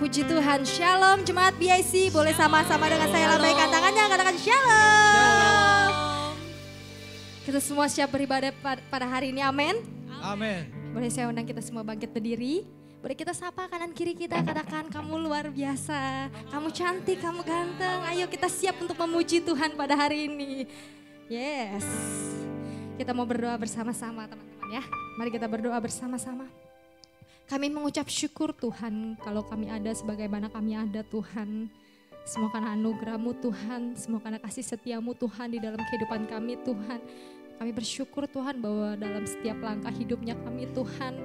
puji Tuhan. Shalom jemaat BIC, boleh sama-sama dengan saya lambaikan tangannya, katakan shalom. Kita semua siap beribadah pada hari ini, amin. Amin. Boleh saya undang kita semua bangkit berdiri. Boleh kita sapa kanan kiri kita, katakan kamu luar biasa, kamu cantik, kamu ganteng. Ayo kita siap untuk memuji Tuhan pada hari ini. Yes. Kita mau berdoa bersama-sama teman-teman ya. Mari kita berdoa bersama-sama. Kami mengucap syukur Tuhan kalau kami ada sebagaimana kami ada Tuhan. Semua karena anugerah-Mu Tuhan, semua karena kasih setia-Mu Tuhan di dalam kehidupan kami Tuhan. Kami bersyukur Tuhan bahwa dalam setiap langkah hidupnya kami Tuhan,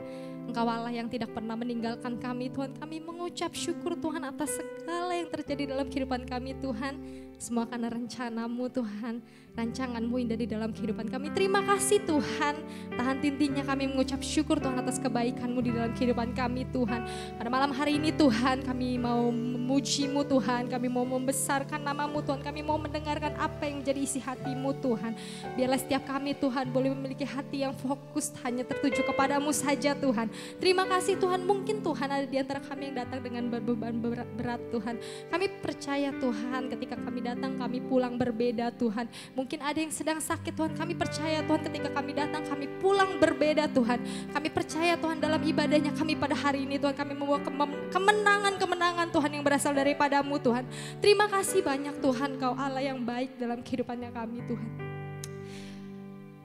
Engkau Allah yang tidak pernah meninggalkan kami Tuhan. Kami mengucap syukur Tuhan atas segala yang terjadi dalam kehidupan kami Tuhan. Semua karena rencana-Mu Tuhan, rancangan-Mu indah di dalam kehidupan kami. Terima kasih Tuhan. Tahan tintinya kami mengucap syukur Tuhan atas kebaikan-Mu di dalam kehidupan kami Tuhan. Pada malam hari ini Tuhan kami mau memuji-Mu Tuhan. Kami mau membesarkan nama-Mu Tuhan. Kami mau mendengarkan apa yang menjadi isi hati-Mu Tuhan. Biarlah setiap kami Tuhan boleh memiliki hati yang fokus hanya tertuju kepada-Mu saja Tuhan. Terima kasih Tuhan. Mungkin Tuhan ada di antara kami yang datang dengan beban berat Tuhan. Kami percaya Tuhan ketika kami datang kami pulang berbeda Tuhan. Mungkin ada yang sedang sakit Tuhan. Kami percaya Tuhan ketika kami datang kami pulang berbeda Tuhan. Kami percaya Tuhan dalam ibadahnya kami pada hari ini Tuhan. Kami membawa kemenangan-kemenangan Tuhan yang berasal daripada-Mu Tuhan. Terima kasih banyak Tuhan, Kau Allah yang baik dalam kehidupannya kami Tuhan.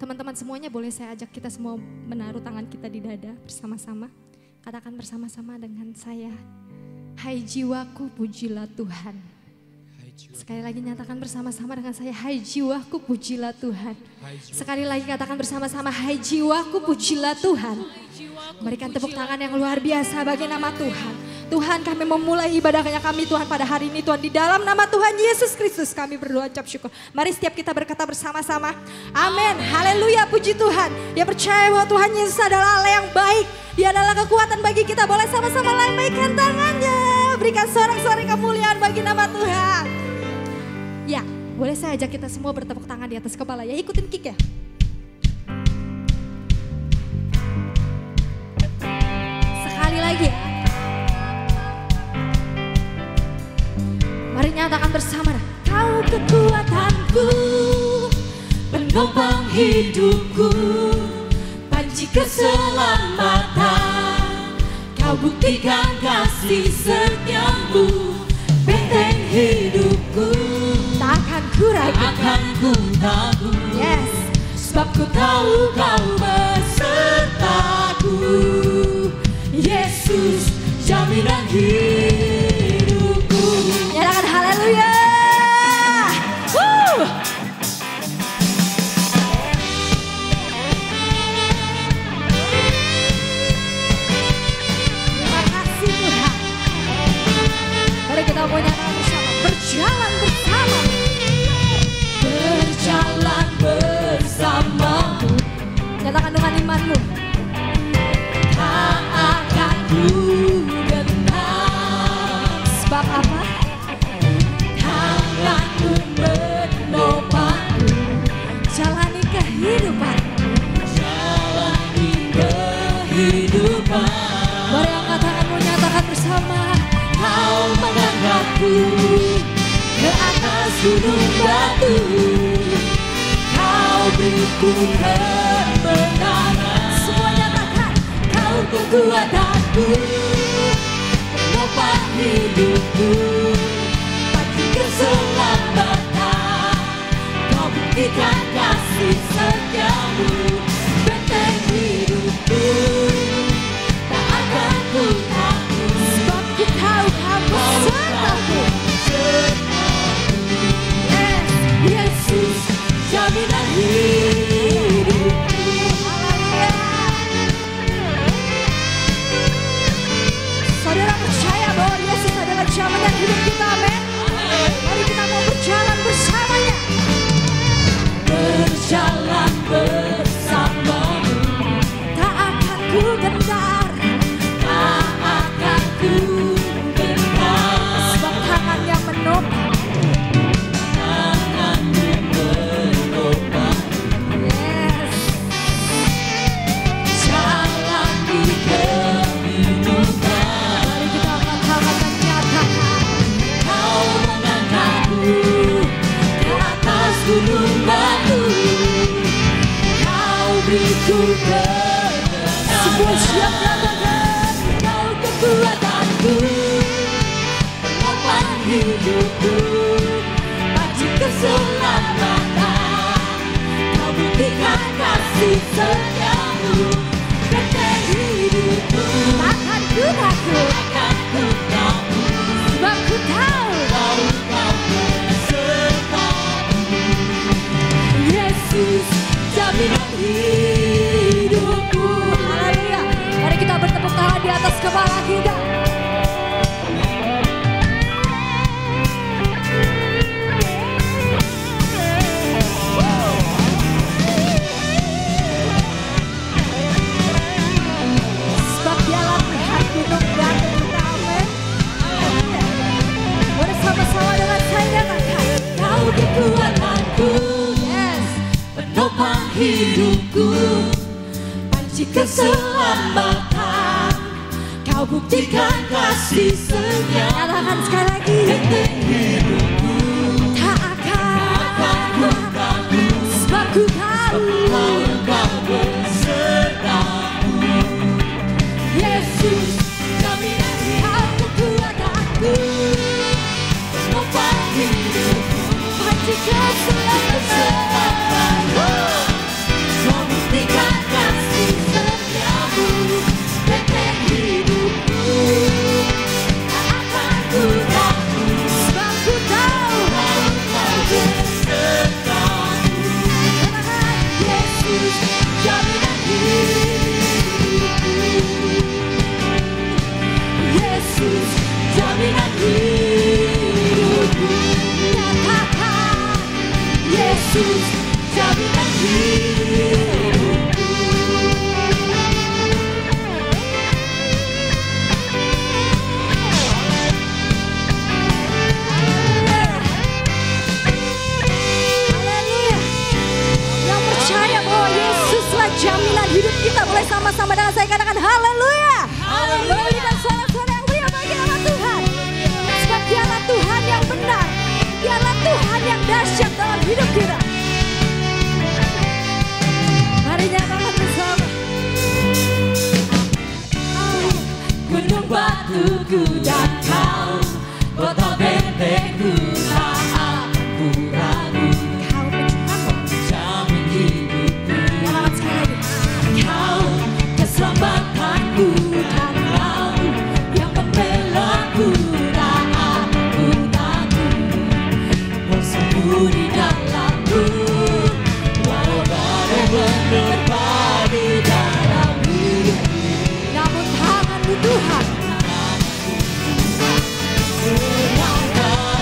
Teman-teman semuanya boleh saya ajak kita semua menaruh tangan kita di dada bersama-sama. Katakan bersama-sama dengan saya. Hai jiwaku pujilah Tuhan. Sekali lagi nyatakan bersama-sama dengan saya. Hai jiwaku pujilah Tuhan. Sekali lagi katakan bersama-sama. Hai jiwaku pujilah Tuhan. Berikan tepuk tangan yang luar biasa bagi nama Tuhan. Tuhan kami memulai ibadahnya kami Tuhan pada hari ini Tuhan. Di dalam nama Tuhan Yesus Kristus kami berdoa ucap syukur. Mari setiap kita berkata bersama-sama. Amin. Haleluya puji Tuhan. Dia percaya bahwa Tuhan Yesus adalah Allah yang baik. Dia adalah kekuatan bagi kita. Boleh sama-sama lambaikan tangannya. Berikan sorak-sorai kemuliaan bagi nama Tuhan. Ya, boleh saya ajak kita semua bertepuk tangan di atas kepala ya. Ikutin kick ya. Sekali lagi ya. Mari nyatakan bersama. Kau kekuatanku, penopang hidupku, panci keselamatan. Kau buktikan kasih setiamu, benteng hidupku. Tak akan ku ragu, yes, sebab ku tahu Kau besertaku. Yesus jaminan hidupku. Nyatakan haleluya. Terima kasih Tuhan. Mari kita mau nyatakan bersama. Berjalan bersama. Berjalan bersamamu. Nyatakan dengan imanmu. Tak akan ku gentar. Sebab apa? Tanganmu menopangku. Jalani kehidupan. Jalani kehidupan. Mari angkat tanganmu nyatakan bersama. Kau mengangkatku ke atas gunung batu. Kau beriku kemenangan. Semua nyatakan. Kau kekuatanku, penopang hidupku, panci keselamatan. Kau buktikan kasih setiamu, benteng hidupku. Tak akan ku takut, sebab ku tahu Kamu sertaku. Yes, Yesus jaminan hidupku. Haleluya. Saudara percaya bahwa Yesus adalah jaminan hidup kita, amin. Mari kita mau berjalan bersamanya. Berjalan bersama. beriku kemenangan. Semua siap nyatakan, kau kekuatanku, penopang hidupku, baju keselamatan. Kau buktikan kasih setiamu, benteng hidupku. Takkan ku takut, takkan ku takut, sebab ku tahu kau besertaku. Yesus, jaminan hidupku. Haleluya. Mari kita bertepuk tangan di atas kepala kita. Sebab dialah Tuhan gunung dan benteng. Bersama-sama dengan saya katakan, kau kekuatanku, yes, penopang hidupku, panci keselamatan. Kau buktikan kasih setia. Katakan sekali lagi, benteng hidupku. Tak akan ku takut, sebab ku tahu kau besertaku. Yesus, jaminan kau kekuatanku, penopang hidupku, panci keselamatan. Kau buktikan kasih setiamu, benteng hidupku. Tak akan ku takut, sebab ku tahu kau besertaku. Katakan, Yesus, jaminan hidupku. Yesus, jaminan hidupku. Katakan, Yesus, jaminan hidupku. Haleluya. Yang percaya bahwa Yesuslah jaminan hidup kita, boleh sama-sama dengan saya katakan haleluya. Berikan suara-suara yang meriah bagi nama Tuhan. Sebab dialah Tuhan yang benar, dialah Tuhan yang dahsyat dalam hidup kita. Mari nyatakan bersama. Gunung batuku dan kau, kota bentengku, tak akan ku ragu. Kau menjamin hidupku. Nyatakan sekali lagi. Kau keselamatanku dan kau yang membelaku, tak akan ku takut. Bersembunyi dalamku, walau badai menerpa di dalam hidupku. Namun tangan-Mu Tuhan,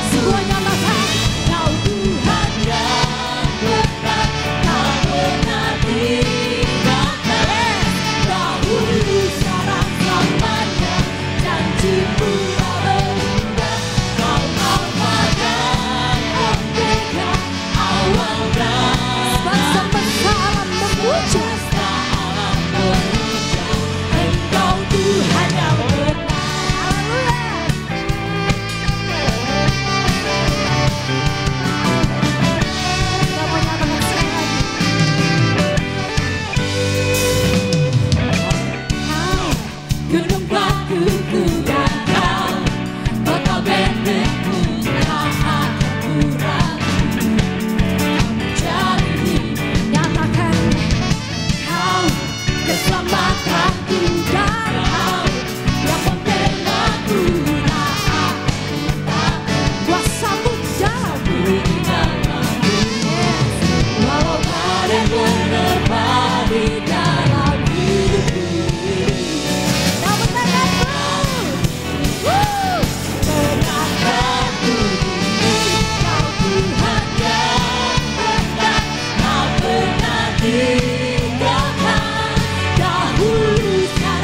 semua nyatakan, Kau Tuhan yang benar, tak pernah tinggalkan. Dahulu, sekarang, selamanya, janji-Mu tak berubah. Kau Alfa dan Omega, awal dan semesta alam memuja. Engkau Tuhan yang benar. Kita menyatakan sekali lagi. Kau gunung batuku dan kau, kota bentengku, tak akan ku ragu. Jadi nyatakan, kau keselamatanku dan kau yang membelaku, tak akan ku takut. Kuasa-Mu dalamku, walau badai menerpa di dalam hidupku. Namun tangan-Mu, tenangkanku, Kau Tuhan yang benar, tak pernah tinggalkan. Dahulu, sekarang,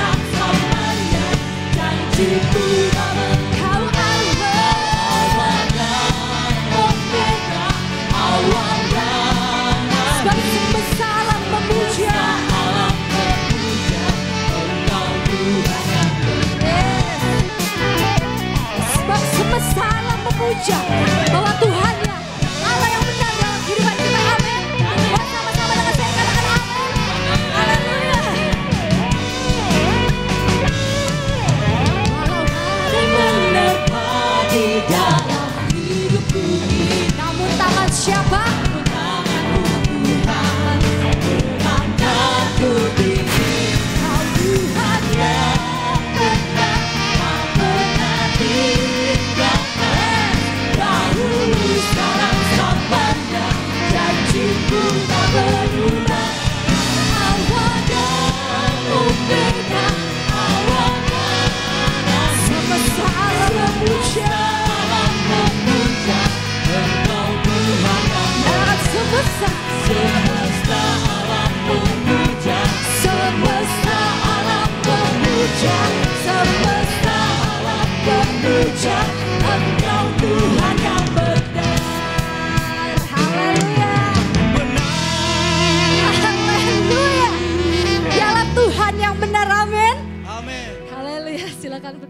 silakan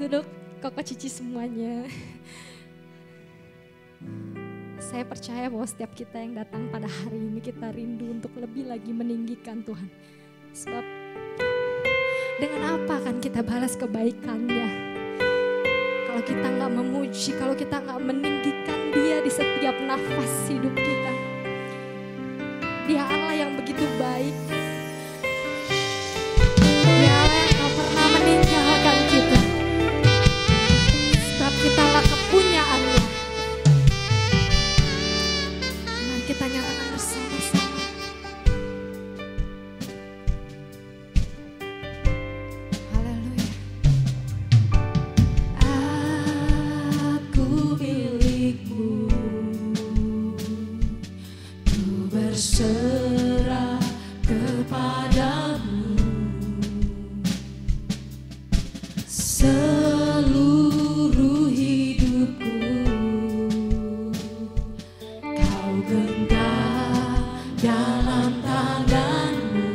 duduk Koko Cici semuanya. Saya percaya bahwa setiap kita yang datang pada hari ini kita rindu untuk lebih lagi meninggikan Tuhan. Sebab dengan apa akan kita balas kebaikannya? Kalau kita nggak memuji, kalau kita nggak meninggikan Dia di setiap nafas hidup kita. Dia Allah yang begitu baik. Dia Allah yang gak pernah meninggalkan kita. Sebab kita lah kepunyaannya. Mari kita nyatakan bersama-sama. Haleluya. Aku milikmu, ku berserah kepadamu. Seluruh hidupku Kau genggam dalam tanganmu.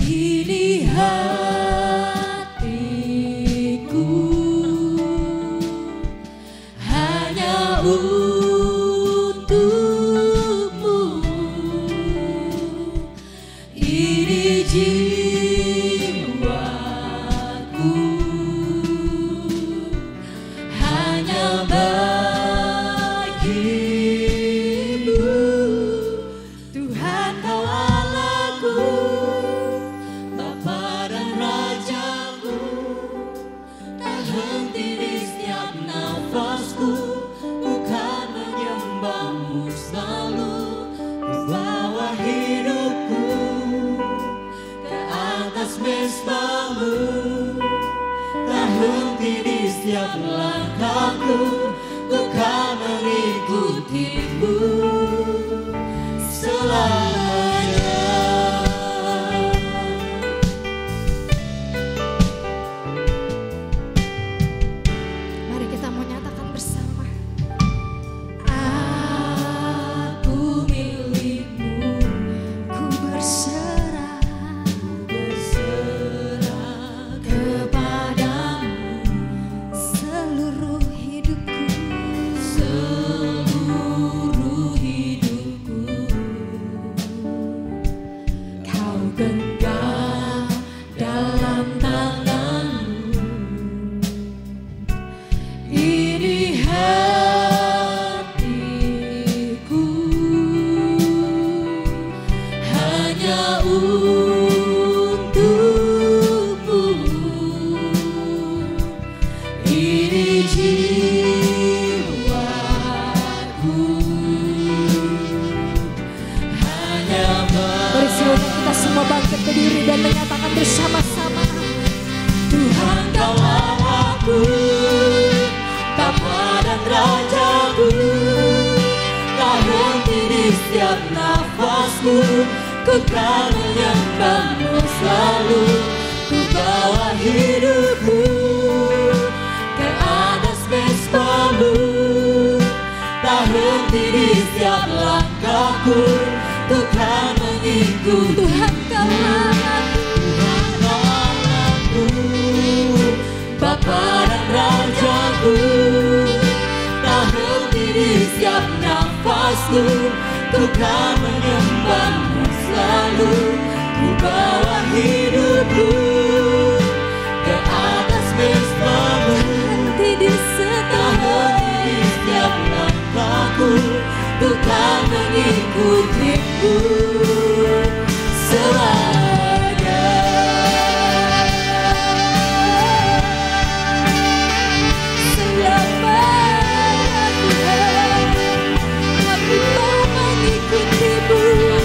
Ini hatiku hanya untukmu. Ini jiwaku hanya bagimu. Tuhan Kau Allahku, Bapa dan Rajaku, tak henti di setiap nafasku, bukan menyembahmu selalu. Ku bawa hidupku ke atas mesbahmu, tak henti di setiap langkahku, bukan mengikutimu selamanya. Mari kita mau nyatakan bersama. Aku milikmu, ku berserah kepadamu. Seluruh hidupku Kau genggam dalam tanganmu. Ini hatiku hanya untukmu. Ini jiwaku hanya Bersiaplah kita semua bangkit berdiri dan menyatakan bersama-sama. Tuhan Kau Allahku, Bapa dan Rajaku, tak henti di setiap nafasku, ku kan menyembahmu selalu. Ku bawa hidupku ke atas mesbahmu, tak henti di setiap langkahku, ku kan mengikuti. Tuhan Kau Allahku, Tuhan Kau Allahku, Bapa dan Rajaku, tak henti di setiap nafasku, ku kan menyembahmu selalu. Ku bawa hidupku ke atas mesbahmu, henti di setiap langkahku, ku kan mengikutimu selamanya. Selamanya Tuhan, aku mau mengikutimu.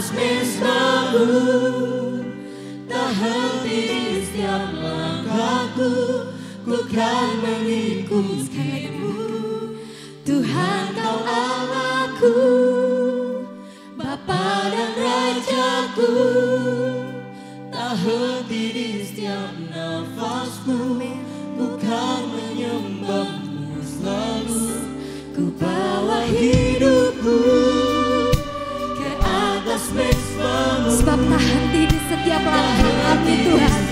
atas mesbah-Mu, tak henti di setiap langkahku, ku kan mengikutimu. Tuhan Kau Allahku, Bapa dan Rajaku, tak henti di setiap nafasku, ku kan menyembah-Mu selalu. Ku bawa hidupku ke atas mesbah-Mu, Sebab tak henti di setiap langkah kami Tuhan.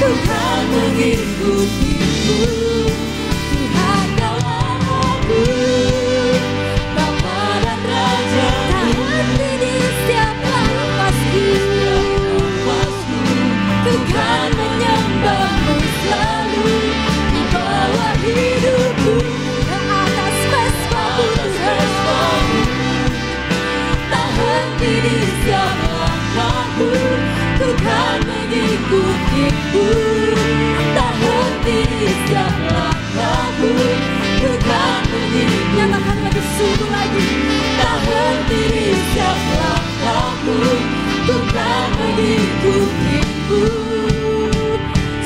Ku kan mengikutimu. Tuhan Kau Allahku, Bapa dan Raja, Tak henti di setiap nafasku, ku kan menyembah-Mu selalu. Ku bawa hidupku ke atas mesbah-Mu Tuhan. tak henti di setiap langkahku, ku kan mengikutimu. Tak henti di setiap langkahku, ku kan mengikutimu. Nyatakan lebih sungguh lagi. Tak henti di setiap langkahku, ku kan mengikutimu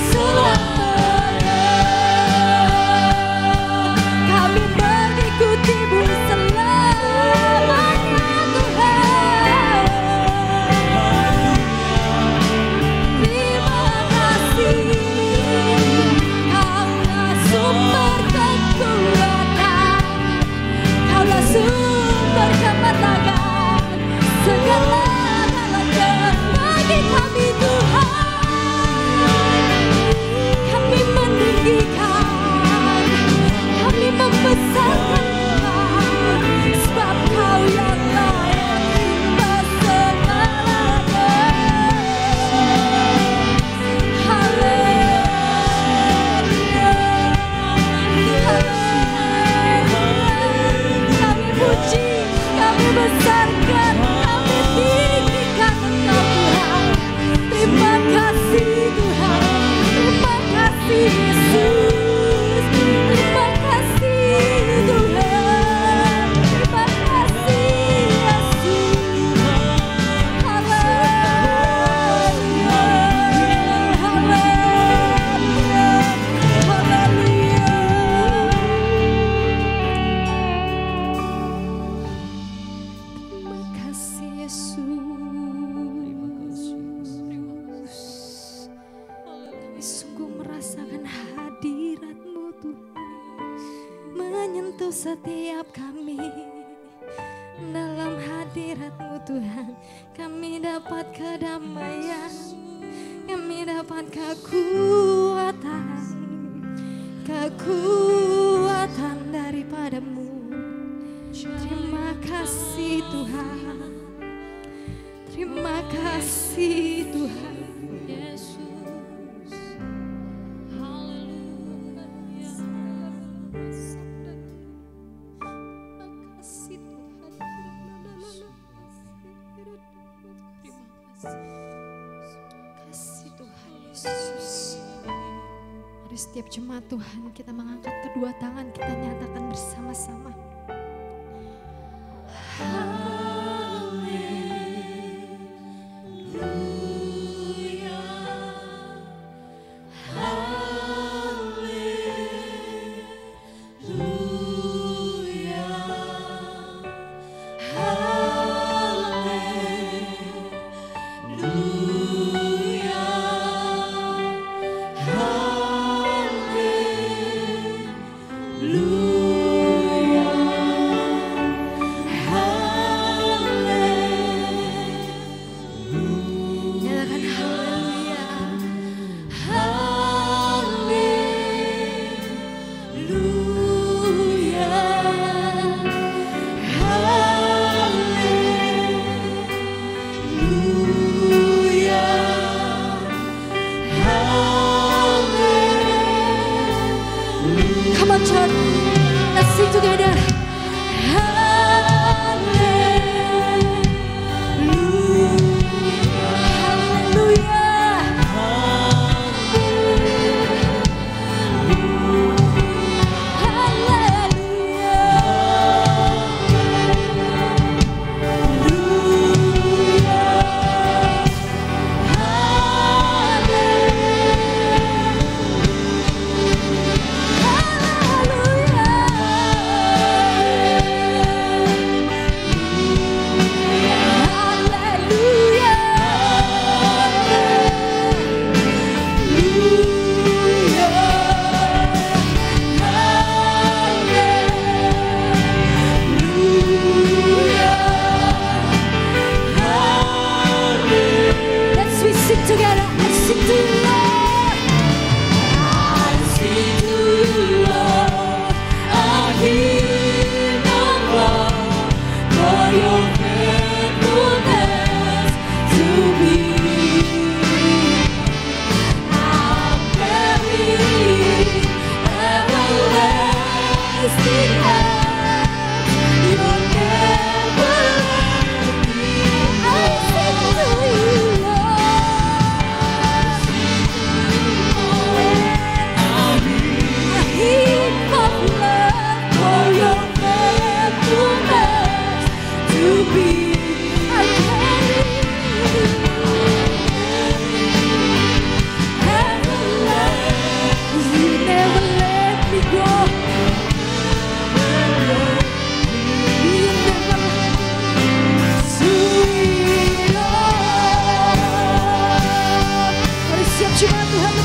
selamanya. Kami mengikutimu selamanya Tuhan. Terima kasih, Kaulah sumber kekuatan, Kaulah sumber kemenangan, segala-galanya bagi kami Tuhan. Kami meninggikan, kami membesarkan Tuhan, sebab Kau yang layak nyembah segalanya. Haleluya, kami puji, kami besarkan, kami tinggikan Engkau Tuhan. Terima kasih Tuhan, terima kasih Yesus, terima kasih Tuhan, terima kasih Yesus. Haleluya, haleluya, haleluya. Terima kasih Yesus. Kami sungguh merasakan hadirat-Mu Tuhan, menyentuh setiap kami. Dalam hadirat-Mu Tuhan, kami dapat kedamaian, kami dapat kekuatan daripada-Mu. Terima kasih Tuhan, terima kasih Tuhan. Kasih Tuhan Yesus. Mari setiap jemaat Tuhan kita mengangkat kedua tangan, kita nyatakan bersama-sama. Haleluya.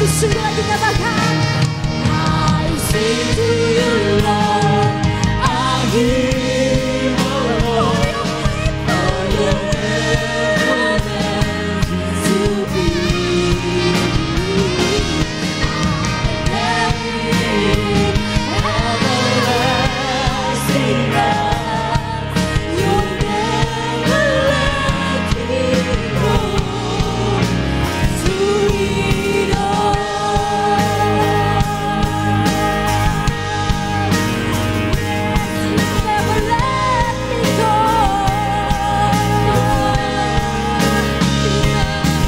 lebih sungguh lagi katakan, I sing to you Lord, I give all your faithfulness to me. Everlasting love, your never-letting love, to it all. Never let me go.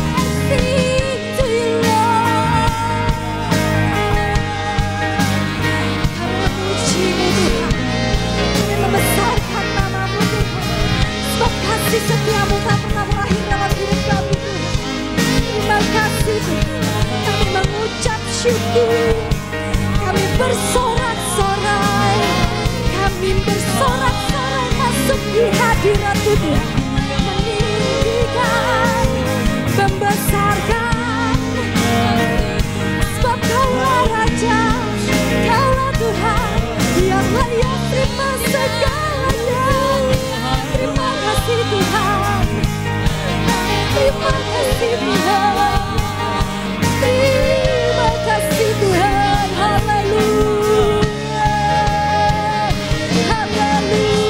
I sing to you, Lord. Kami memuji-Mu Tuhan, kami membesarkan nama-Mu Tuhan, sebab kasih setiamu tak pernah berakhir dalam hidup kami Tuhan. Terima kasih Tuhan, kami mengucap syukur, kami bersorak-sorai, kami bersorak-sorai masuk di hadirat Tuhan, meninggikan, membesarkan, sebab Kaulah Raja, Kaulah Tuhan, yang layak terima segalanya. Terima kasih Tuhan, terima kasih Tuhan, terima kasih Tuhan. Haleluya, haleluya.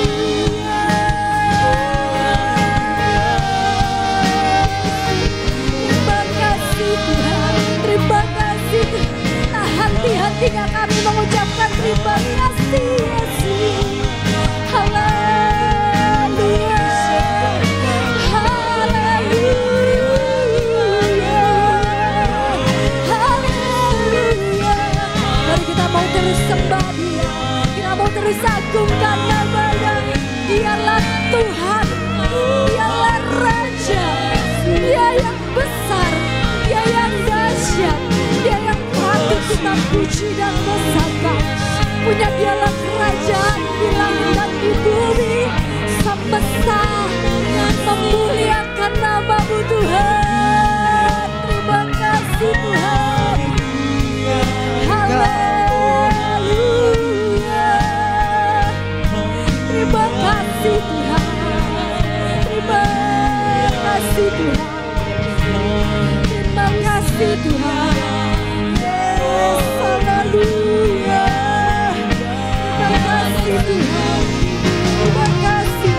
Terima kasih Tuhan, terima kasih Tuhan. Tak henti-hentinya kami mengucapkan terima kasih Yesus. Haleluya, haleluya, haleluya. Mari kita mau terus sembah Dia, kita mau terus agungkan nama-Nya. Dialah Tuhan, Dialah Raja, Dia yang besar, Dia yang dahsyat, Dia yang patut kita puji dan banggakan. Punya Dialah kerajaan di langit dan di bumi, semesta memuliakan nama-Mu Tuhan. Terima kasih Tuhan. Haleluya. Terima kasih Tuhan. Terima kasih Tuhan. Terima kasih Tuhan. Yes, haleluya. Terima kasih Tuhan. Terima kasih.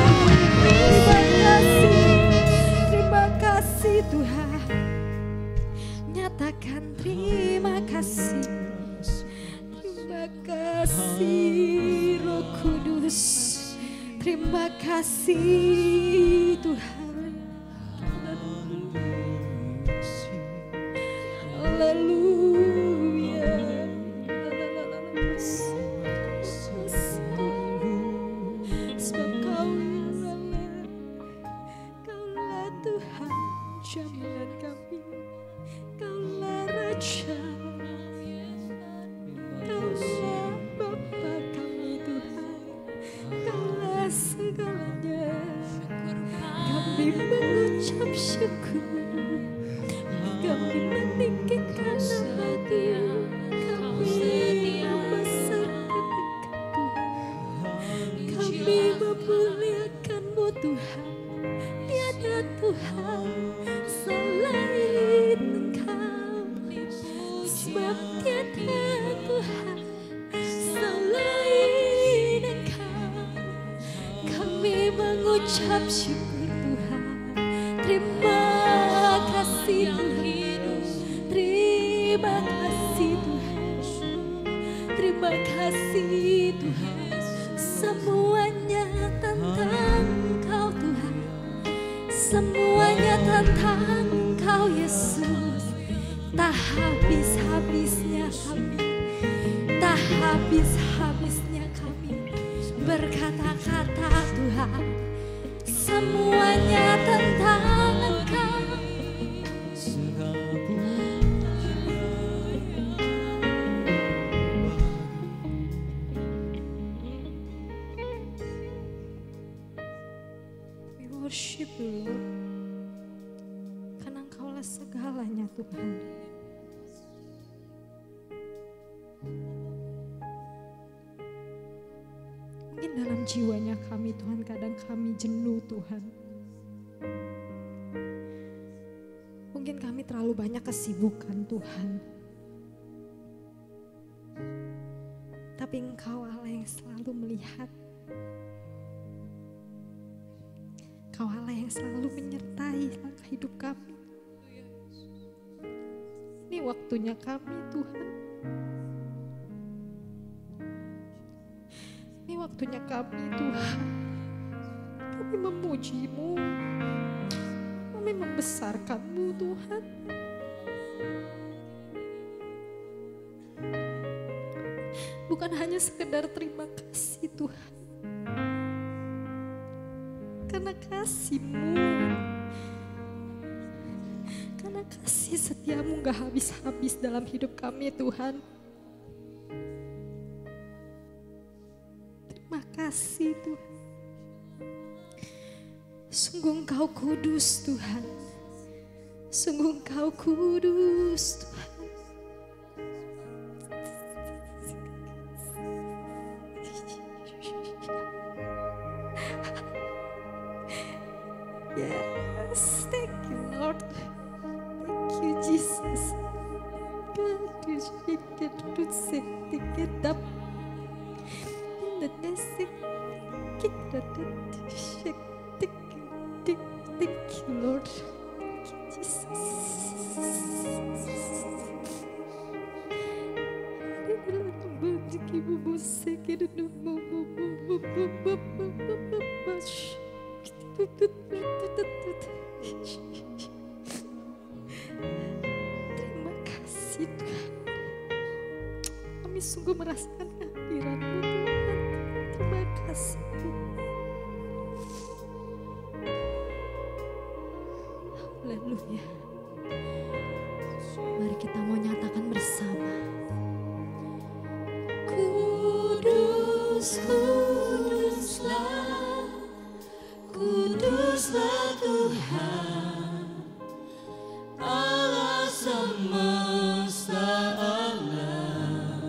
Terima kasih. Terima kasih Tuhan. Nyatakan terima kasih. Terima kasih Roh Kudus. Terima kasih Tuhan. Haleluya. Sebab Kaulah Tuhan jaminan kami, Kaulah Raja, Kaulah Bapa kami Tuhan, Kaulah segalanya. Kami mengucap syukur, kami meninggikan nama-Mu, kami membesarkan Engkau Tuhan, kami memuliakan-Mu Tuhan. Tiada Tuhan selain Engkau, sebab tiada Tuhan selain Engkau. Kami mengucap syukur Tuhan. Terima kasih Tuhan. Terima kasih Tuhan. Terima kasih Tuhan. Semuanya tentang Engkau Tuhan. Semuanya tentang Engkau Yesus. Tak habis-habisnya kami, tak habis-habisnya kami berkata-kata Tuhan. Semuanya tentang Engkau. We worship you Lord, karena Engkaulah segalanya Tuhan. dalam jiwanya kami Tuhan, kadang kami jenuh Tuhan. Mungkin kami terlalu banyak kesibukan Tuhan. Tapi Engkau Allah yang selalu melihat. Engkau Allah yang selalu menyertai langkah hidup kami. Ini waktunya kami Tuhan. Ini waktunya kami Tuhan. Kami memuji-Mu. Kami membesarkan-Mu Tuhan. Bukan hanya sekedar terima kasih Tuhan. Karena kasih-Mu, karena kasih setia-Mu gak habis-habis dalam hidup kami Tuhan. Terima kasih Tuhan. Sungguh Engkau kudus Tuhan. Sungguh Engkau kudus Tuhan. Yes, thank you Lord. Thank you Jesus. God is wicked to say, take it up. In the nest, kick the shake, thank you Lord. Thank you Jesus. Terima kasih Tuhan. Kami sungguh merasakan kehadiran-Mu Tuhan. Terima kasih Tuhan. Haleluya. Mari kita mau nyatakan bersama. Kudus, kuduslah, kuduslah Tuhan, Allah semesta alam.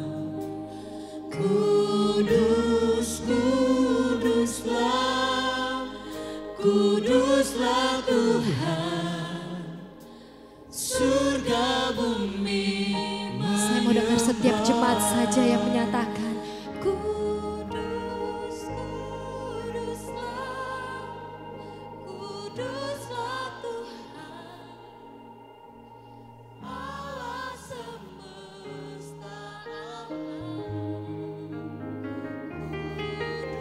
Kudus, kuduslah, kuduslah Tuhan, surga bumi. Saya mau dengar setiap jemaat saja yang menyatakan, Kudus, kuduslah, kuduslah Tuhan, Allah semesta alam.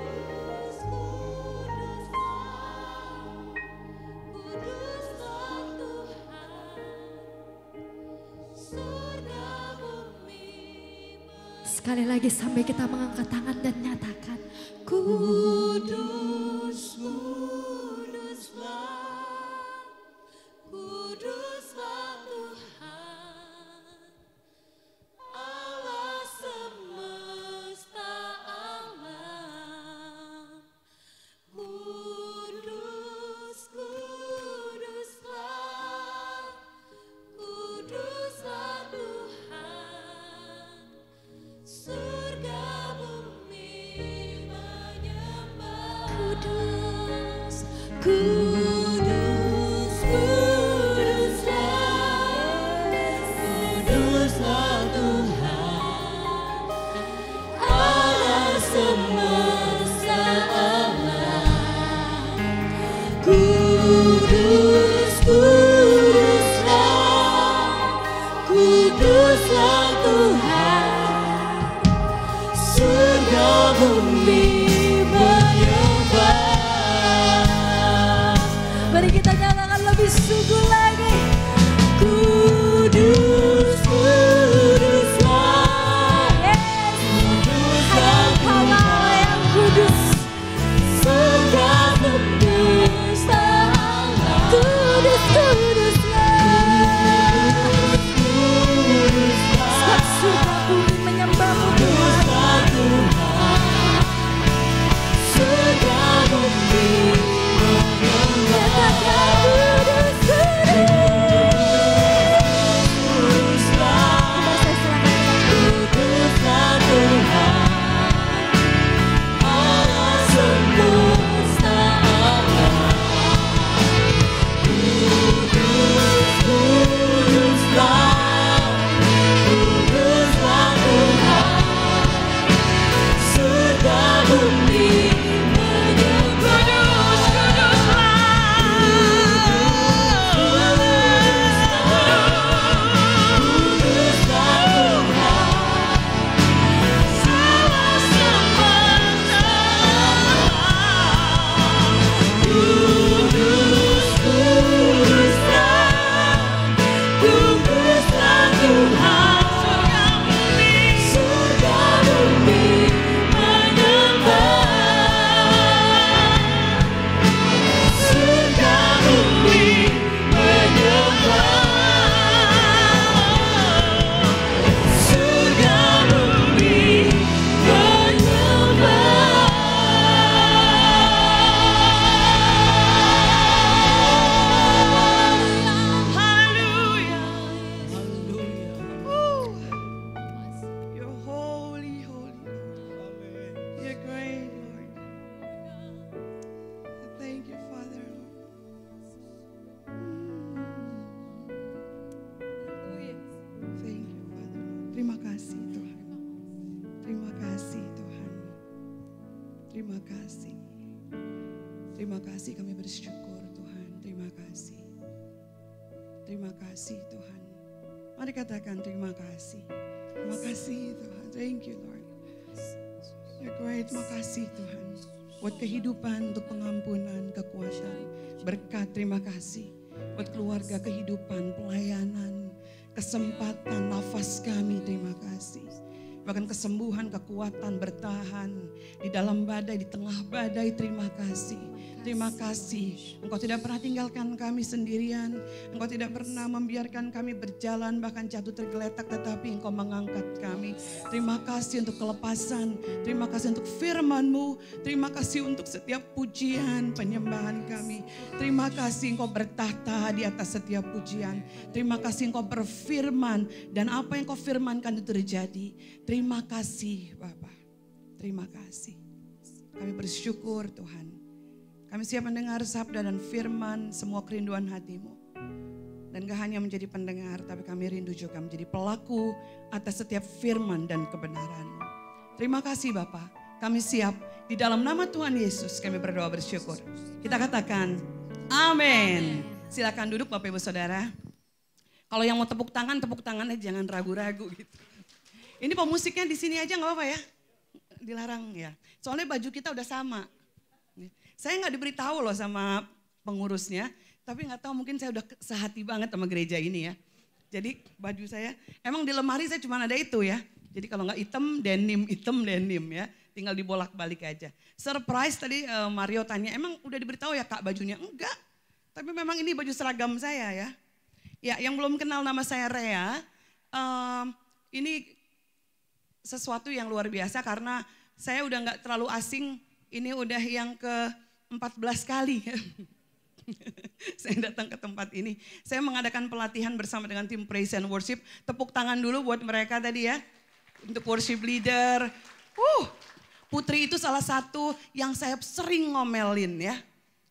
Kudus, kuduslah, kuduslah Tuhan, surga bumi. sekali lagi sampai kita mengangkat tangan dan nyatakan, Kudus, kuduslah, kuduslah Tuhan, Allah semesta alam. Kudus, kuduslah, kuduslah Tuhan, surga bumi menyembah. Kudus, kudus, kuduslah Tuhan, Allah semesta alam. Kudus, kuduslah Tuhan, surga bumi menyembah. mari kita nyatakan lebih sungguh lagi. Kudus, kuduslah, kuduslah Allah yang kudus, surga semesta alam. kudus, kuduslah. Kuduslah, kasih. Terima kasih, kami bersyukur Tuhan. Terima kasih. Terima kasih Tuhan. Mari katakan terima kasih. Terima kasih Tuhan. Thank you Lord. You're great. Terima kasih Tuhan. Buat kehidupan, untuk pengampunan, kekuatan, berkat, terima kasih. Buat keluarga, kehidupan, pelayanan, kesempatan, nafas kami, terima kasih. Bahkan kesembuhan, kekuatan, bertahan di dalam badai, di tengah badai, terima kasih. Terima kasih. Engkau tidak pernah tinggalkan kami sendirian. Engkau tidak pernah membiarkan kami berjalan bahkan jatuh tergeletak, tetapi Engkau mengangkat kami. Terima kasih untuk kelepasan. Terima kasih untuk firman-Mu. Terima kasih untuk setiap pujian, penyembahan kami. Terima kasih Engkau bertahta di atas setiap pujian. Terima kasih Engkau berfirman dan apa yang Engkau firmankan itu terjadi. Terima kasih Bapa. Terima kasih. Kami bersyukur Tuhan. Kami siap mendengar sabda dan firman semua kerinduan hati-Mu. Dan gak hanya menjadi pendengar, tapi kami rindu juga menjadi pelaku atas setiap firman dan kebenaran-Mu. Terima kasih Bapa. Kami siap di dalam nama Tuhan Yesus kami berdoa bersyukur. Kita katakan amin. Silakan duduk Bapak Ibu Saudara. Kalau yang mau tepuk tangannya jangan ragu-ragu gitu. Ini pemusiknya di sini aja gak apa-apa ya? Dilarang ya. Soalnya baju kita udah sama. Saya nggak diberitahu loh sama pengurusnya, tapi nggak tahu mungkin saya udah sehati banget sama gereja ini ya. Jadi baju saya, emang di lemari saya cuma ada itu ya. Jadi kalau nggak hitam denim ya. Tinggal dibolak-balik aja. Surprise tadi Mario tanya, emang udah diberitahu ya Kak bajunya? Enggak, tapi memang ini baju seragam saya ya. Ya yang belum kenal nama saya Rea, ini sesuatu yang luar biasa karena saya udah nggak terlalu asing. Ini udah yang ke-14 kali saya datang ke tempat ini. Saya mengadakan pelatihan bersama dengan tim Praise and Worship. Tepuk tangan dulu buat mereka tadi ya. Untuk worship leader. Putri itu salah satu yang saya sering ngomelin ya.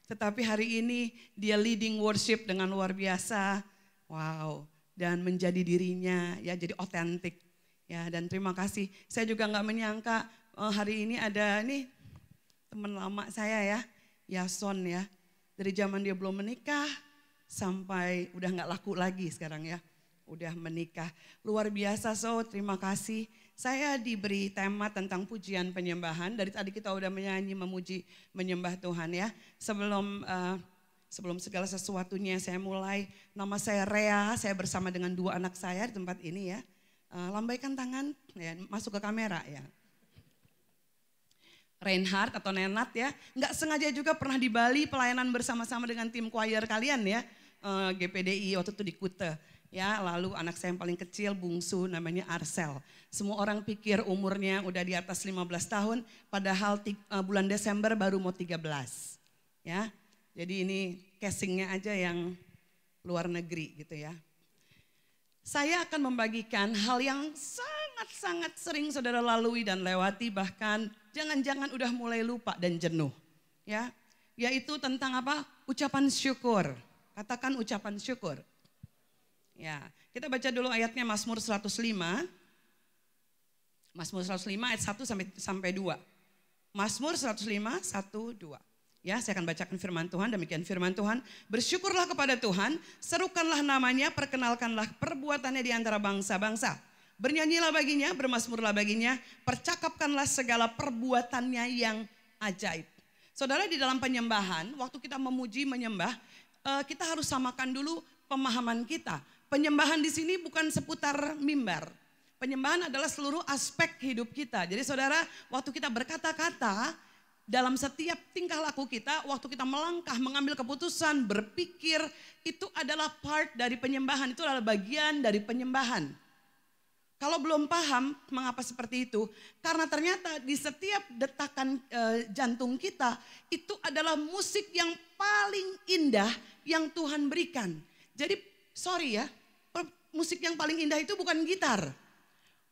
Tetapi hari ini dia leading worship dengan luar biasa. Wow. Dan menjadi dirinya ya, jadi otentik. Ya, dan terima kasih. Saya juga nggak menyangka hari ini ada nih teman lama saya ya, Yason ya. Dari zaman dia belum menikah sampai udah gak laku lagi sekarang ya. Udah menikah. Luar biasa terima kasih. Saya diberi tema tentang pujian penyembahan. Dari tadi kita udah menyanyi, memuji, menyembah Tuhan ya. Sebelum segala sesuatunya saya mulai. Nama saya Rea, saya bersama dengan 2 anak saya di tempat ini ya. Lambaikan tangan, ya, masuk ke kamera ya. Reinhard atau Nenat ya, nggak sengaja juga pernah di Bali pelayanan bersama-sama dengan tim choir kalian ya, GPDI waktu itu di Kuta. Ya, lalu anak saya yang paling kecil bungsu namanya Arcel. Semua orang pikir umurnya udah di atas 15 tahun, padahal bulan Desember baru mau 13. Ya, jadi ini casingnya aja yang luar negeri gitu ya. Saya akan membagikan hal yang sangat-sangat sering saudara lalui dan lewati, bahkan jangan-jangan udah mulai lupa dan jenuh. Ya, yaitu tentang apa? Ucapan syukur. Katakan ucapan syukur. Ya, kita baca dulu ayatnya Mazmur 105. Mazmur 105 ayat 1 sampai 2. Mazmur 105 1 2. Ya, saya akan bacakan firman Tuhan, demikian firman Tuhan. Bersyukurlah kepada Tuhan, serukanlah namanya, perkenalkanlah perbuatannya di antara bangsa-bangsa. Bernyanyilah baginya, bermazmurlah baginya, percakapkanlah segala perbuatannya yang ajaib. Saudara, di dalam penyembahan, waktu kita memuji, menyembah, kita harus samakan dulu pemahaman kita. Penyembahan di sini bukan seputar mimbar. Penyembahan adalah seluruh aspek hidup kita. Jadi saudara, waktu kita berkata-kata, dalam setiap tingkah laku kita, waktu kita melangkah, mengambil keputusan, berpikir, itu adalah part dari penyembahan, itu adalah bagian dari penyembahan. Kalau belum paham mengapa seperti itu, karena ternyata di setiap detakan jantung kita, itu adalah musik yang paling indah yang Tuhan berikan. Jadi sorry ya, musik yang paling indah itu bukan gitar.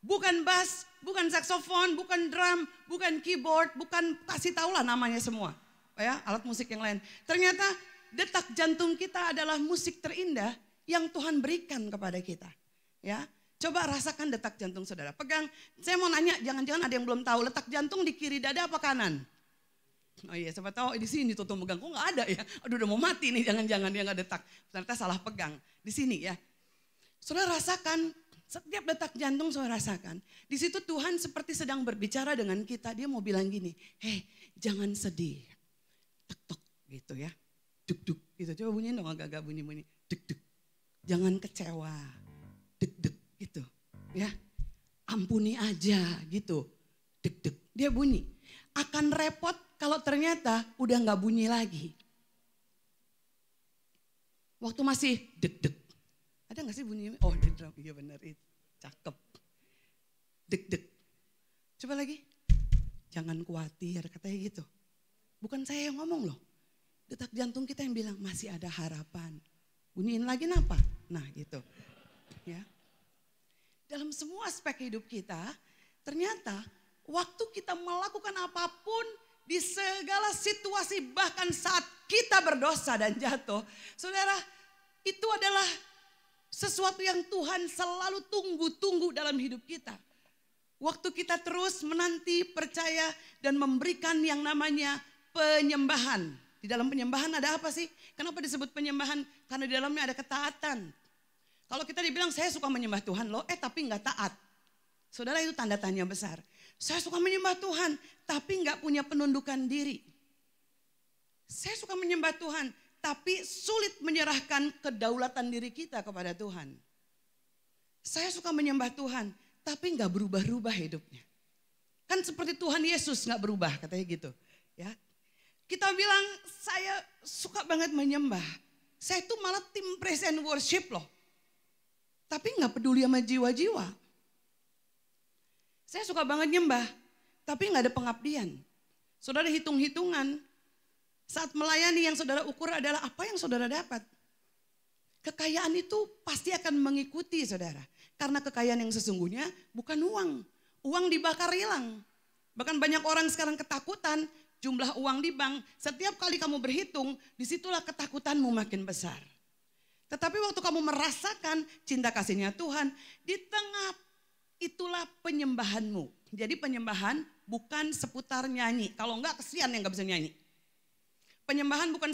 Bukan bass, bukan saksofon, bukan drum, bukan keyboard, bukan kasih tahulah namanya semua. Ya, alat musik yang lain. Ternyata detak jantung kita adalah musik terindah yang Tuhan berikan kepada kita. Ya, coba rasakan detak jantung saudara. Pegang, saya mau nanya, jangan-jangan ada yang belum tahu, letak jantung di kiri dada apa kanan? Oh iya, siapa tahu di sini tuh megang, kok nggak ada ya? Aduh udah mau mati nih, jangan-jangan dia nggak detak. Ternyata salah pegang. Di sini ya. Saudara rasakan, setiap detak jantung saudara rasakan. Di situ Tuhan seperti sedang berbicara dengan kita. Dia mau bilang gini, hei jangan sedih. Tek-tek gitu ya. Duk-duk gitu. Coba bunyiin dong agak-agak bunyi-bunyi. Duk-duk. Jangan kecewa. Duk-duk gitu. Ya. Ampuni aja gitu. Duk-duk. Dia bunyi. Akan repot kalau ternyata udah gak bunyi lagi. Waktu masih deg-deg. Ada gak sih bunyi? Oh di drum, iya benar itu. Cakep. Deg-deg. Coba lagi. Jangan khawatir, katanya gitu. Bukan saya yang ngomong loh. Detak jantung kita yang bilang masih ada harapan. Bunyiin lagi apa? Nah gitu. Ya. Dalam semua aspek hidup kita, ternyata waktu kita melakukan apapun di segala situasi, bahkan saat kita berdosa dan jatuh, saudara, itu adalah sesuatu yang Tuhan selalu tunggu-tunggu dalam hidup kita. Waktu kita terus menanti, percaya, dan memberikan yang namanya penyembahan. Di dalam penyembahan ada apa sih? Kenapa disebut penyembahan? Karena di dalamnya ada ketaatan. Kalau kita dibilang saya suka menyembah Tuhan loh, tapi nggak taat. Saudara, itu tanda tanya besar. Saya suka menyembah Tuhan, tapi nggak punya penundukan diri. Saya suka menyembah Tuhan, tapi sulit menyerahkan kedaulatan diri kita kepada Tuhan. Saya suka menyembah Tuhan, tapi nggak berubah-ubah hidupnya. Kan seperti Tuhan Yesus nggak berubah, katanya gitu. Ya, kita bilang saya suka banget menyembah. Saya itu malah tim praise and worship loh. Tapi nggak peduli sama jiwa-jiwa. Saya suka banget nyembah, tapi nggak ada pengabdian. Saudara hitung-hitungan, saat melayani yang saudara ukur adalah apa yang saudara dapat. Kekayaan itu pasti akan mengikuti saudara. Karena kekayaan yang sesungguhnya bukan uang. Uang dibakar hilang. Bahkan banyak orang sekarang ketakutan jumlah uang di bank. Setiap kali kamu berhitung, disitulah ketakutanmu makin besar. Tetapi waktu kamu merasakan cinta kasihnya Tuhan, di tengah itulah penyembahanmu. Jadi penyembahan bukan seputar nyanyi. Kalau enggak kesian yang enggak bisa nyanyi. Penyembahan bukan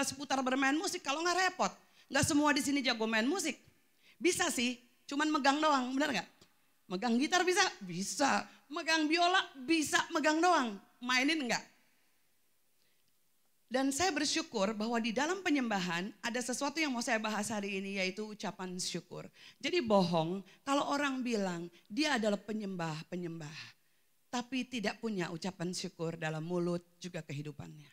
seputar bermain musik. Kalau enggak repot. Enggak semua di sini jago main musik. Bisa sih, cuman megang doang. Benar enggak? Megang gitar bisa? Bisa. Megang biola bisa, megang doang. Mainin enggak? Dan saya bersyukur bahwa di dalam penyembahan ada sesuatu yang mau saya bahas hari ini, yaitu ucapan syukur. Jadi bohong kalau orang bilang dia adalah penyembah, tapi tidak punya ucapan syukur dalam mulut juga kehidupannya.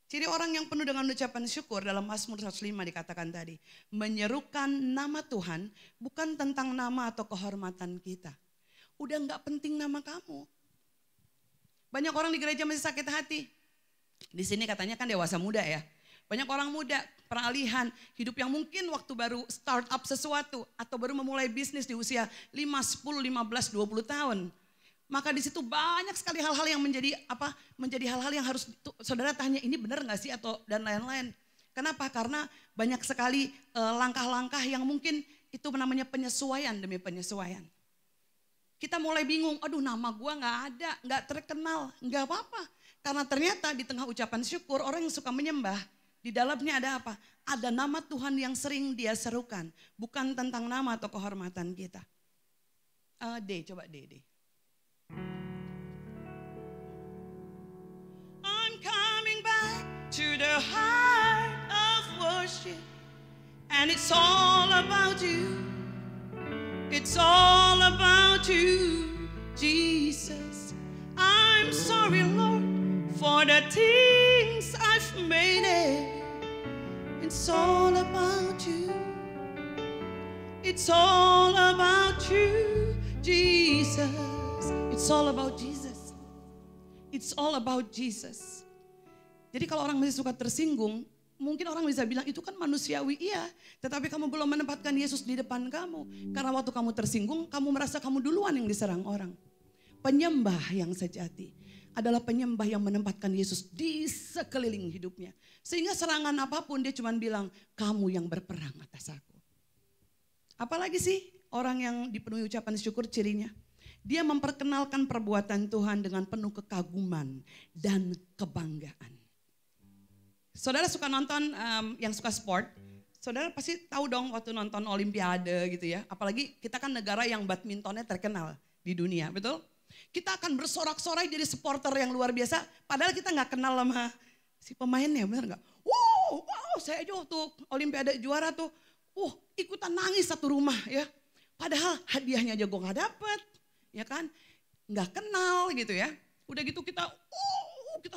Jadi orang yang penuh dengan ucapan syukur dalam Mazmur 105 dikatakan tadi, menyerukan nama Tuhan bukan tentang nama atau kehormatan kita. Udah gak penting nama kamu. Banyak orang di gereja masih sakit hati. Di sini katanya kan dewasa muda ya. Banyak orang muda, peralihan hidup yang mungkin waktu baru start up sesuatu atau baru memulai bisnis di usia 5, 10, 15, 20 tahun. Maka di situ banyak sekali hal-hal yang menjadi hal-hal yang harus saudara tanya, ini benar gak sih atau dan lain-lain. Kenapa? Karena banyak sekali langkah-langkah yang mungkin itu namanya penyesuaian demi penyesuaian. Kita mulai bingung, aduh nama gua gak ada, gak terkenal, gak apa-apa. Karena ternyata di tengah ucapan syukur orang yang suka menyembah, di dalamnya ada apa? Ada nama Tuhan yang sering dia serukan. Bukan tentang nama atau kehormatan kita. Coba D. I'm coming back to the heart of worship. And it's all about you. It's all about you, Jesus. I'm sorry, Lord, for the things I've made it. It's all about you. It's all about you, Jesus. It's all about Jesus. It's all about Jesus. Jadi kalau orang masih suka tersinggung, mungkin orang bisa bilang itu kan manusiawi, iya. Tetapi kamu belum menempatkan Yesus di depan kamu. Karena waktu kamu tersinggung, kamu merasa kamu duluan yang diserang orang. Penyembah yang sejati adalah penyembah yang menempatkan Yesus di sekeliling hidupnya. Sehingga serangan apapun dia cuma bilang, kamu yang berperang atas aku. Apalagi sih orang yang dipenuhi ucapan syukur cirinya? Dia memperkenalkan perbuatan Tuhan dengan penuh kekaguman dan kebanggaan. Saudara suka nonton yang suka sport, saudara pasti tahu dong waktu nonton Olimpiade gitu ya. Apalagi kita kan negara yang badmintonnya terkenal di dunia, betul? Kita akan bersorak-sorai jadi supporter yang luar biasa, padahal kita nggak kenal sama si pemainnya, benar nggak? Wow, saya aja waktu Olimpiade juara tuh, ikutan nangis satu rumah ya. Padahal hadiahnya aja gue nggak dapet, ya kan? Nggak kenal gitu ya. Udah gitu kita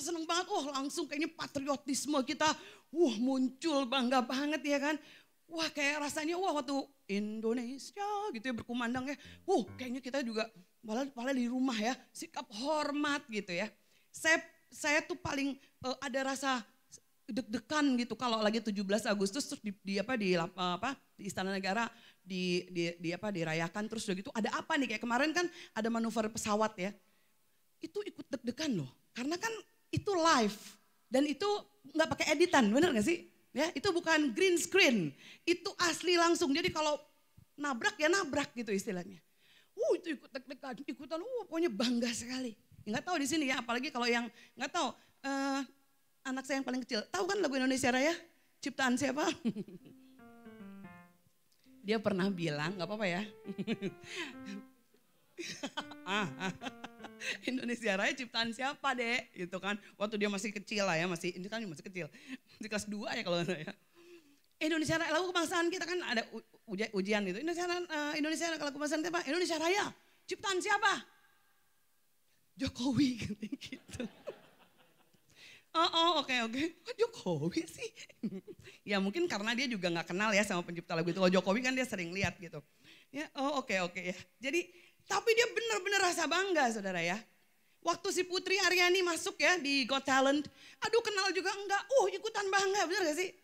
seneng banget, langsung kayaknya patriotisme kita, muncul bangga banget ya kan. Wah kayak rasanya waktu Indonesia gitu ya berkumandang ya. Kayaknya kita juga malah di rumah ya, sikap hormat gitu ya. Saya tuh paling ada rasa deg-degan gitu kalau lagi 17 Agustus terus di Istana Negara dirayakan terus udah gitu ada apa nih, kayak kemarin kan ada manuver pesawat ya. Itu ikut deg-degan loh. Karena kan itu live dan itu nggak pakai editan, bener nggak sih? Ya, itu bukan green screen. Itu asli langsung. Jadi kalau nabrak ya nabrak gitu istilahnya. Itu ikut deg-degan, ikutan pokoknya bangga sekali. Nggak tahu di sini ya, apalagi kalau yang nggak tahu anak saya yang paling kecil, tahu kan lagu Indonesia Raya? Ciptaan siapa? Dia pernah bilang, nggak apa-apa ya. Indonesia Raya ciptaan siapa dek? Gitu kan. Waktu dia masih kecil lah ya, ini kan masih kecil. Di kelas 2 ya kalau ya. Indonesia Raya, lagu kebangsaan kita kan ada ujian gitu. Indonesia lagu kebangsaan apa? Indonesia Raya, ciptaan siapa? Jokowi gitu. Oke. Kok Jokowi sih? Ya mungkin karena dia juga gak kenal ya sama pencipta lagu itu. Kalau Jokowi kan dia sering lihat gitu. Ya, oke ya. Jadi, tapi dia benar-benar rasa bangga saudara ya. Waktu si Putri Aryani masuk ya di Got Talent. Aduh kenal juga enggak. Ikutan bangga, benar gak sih?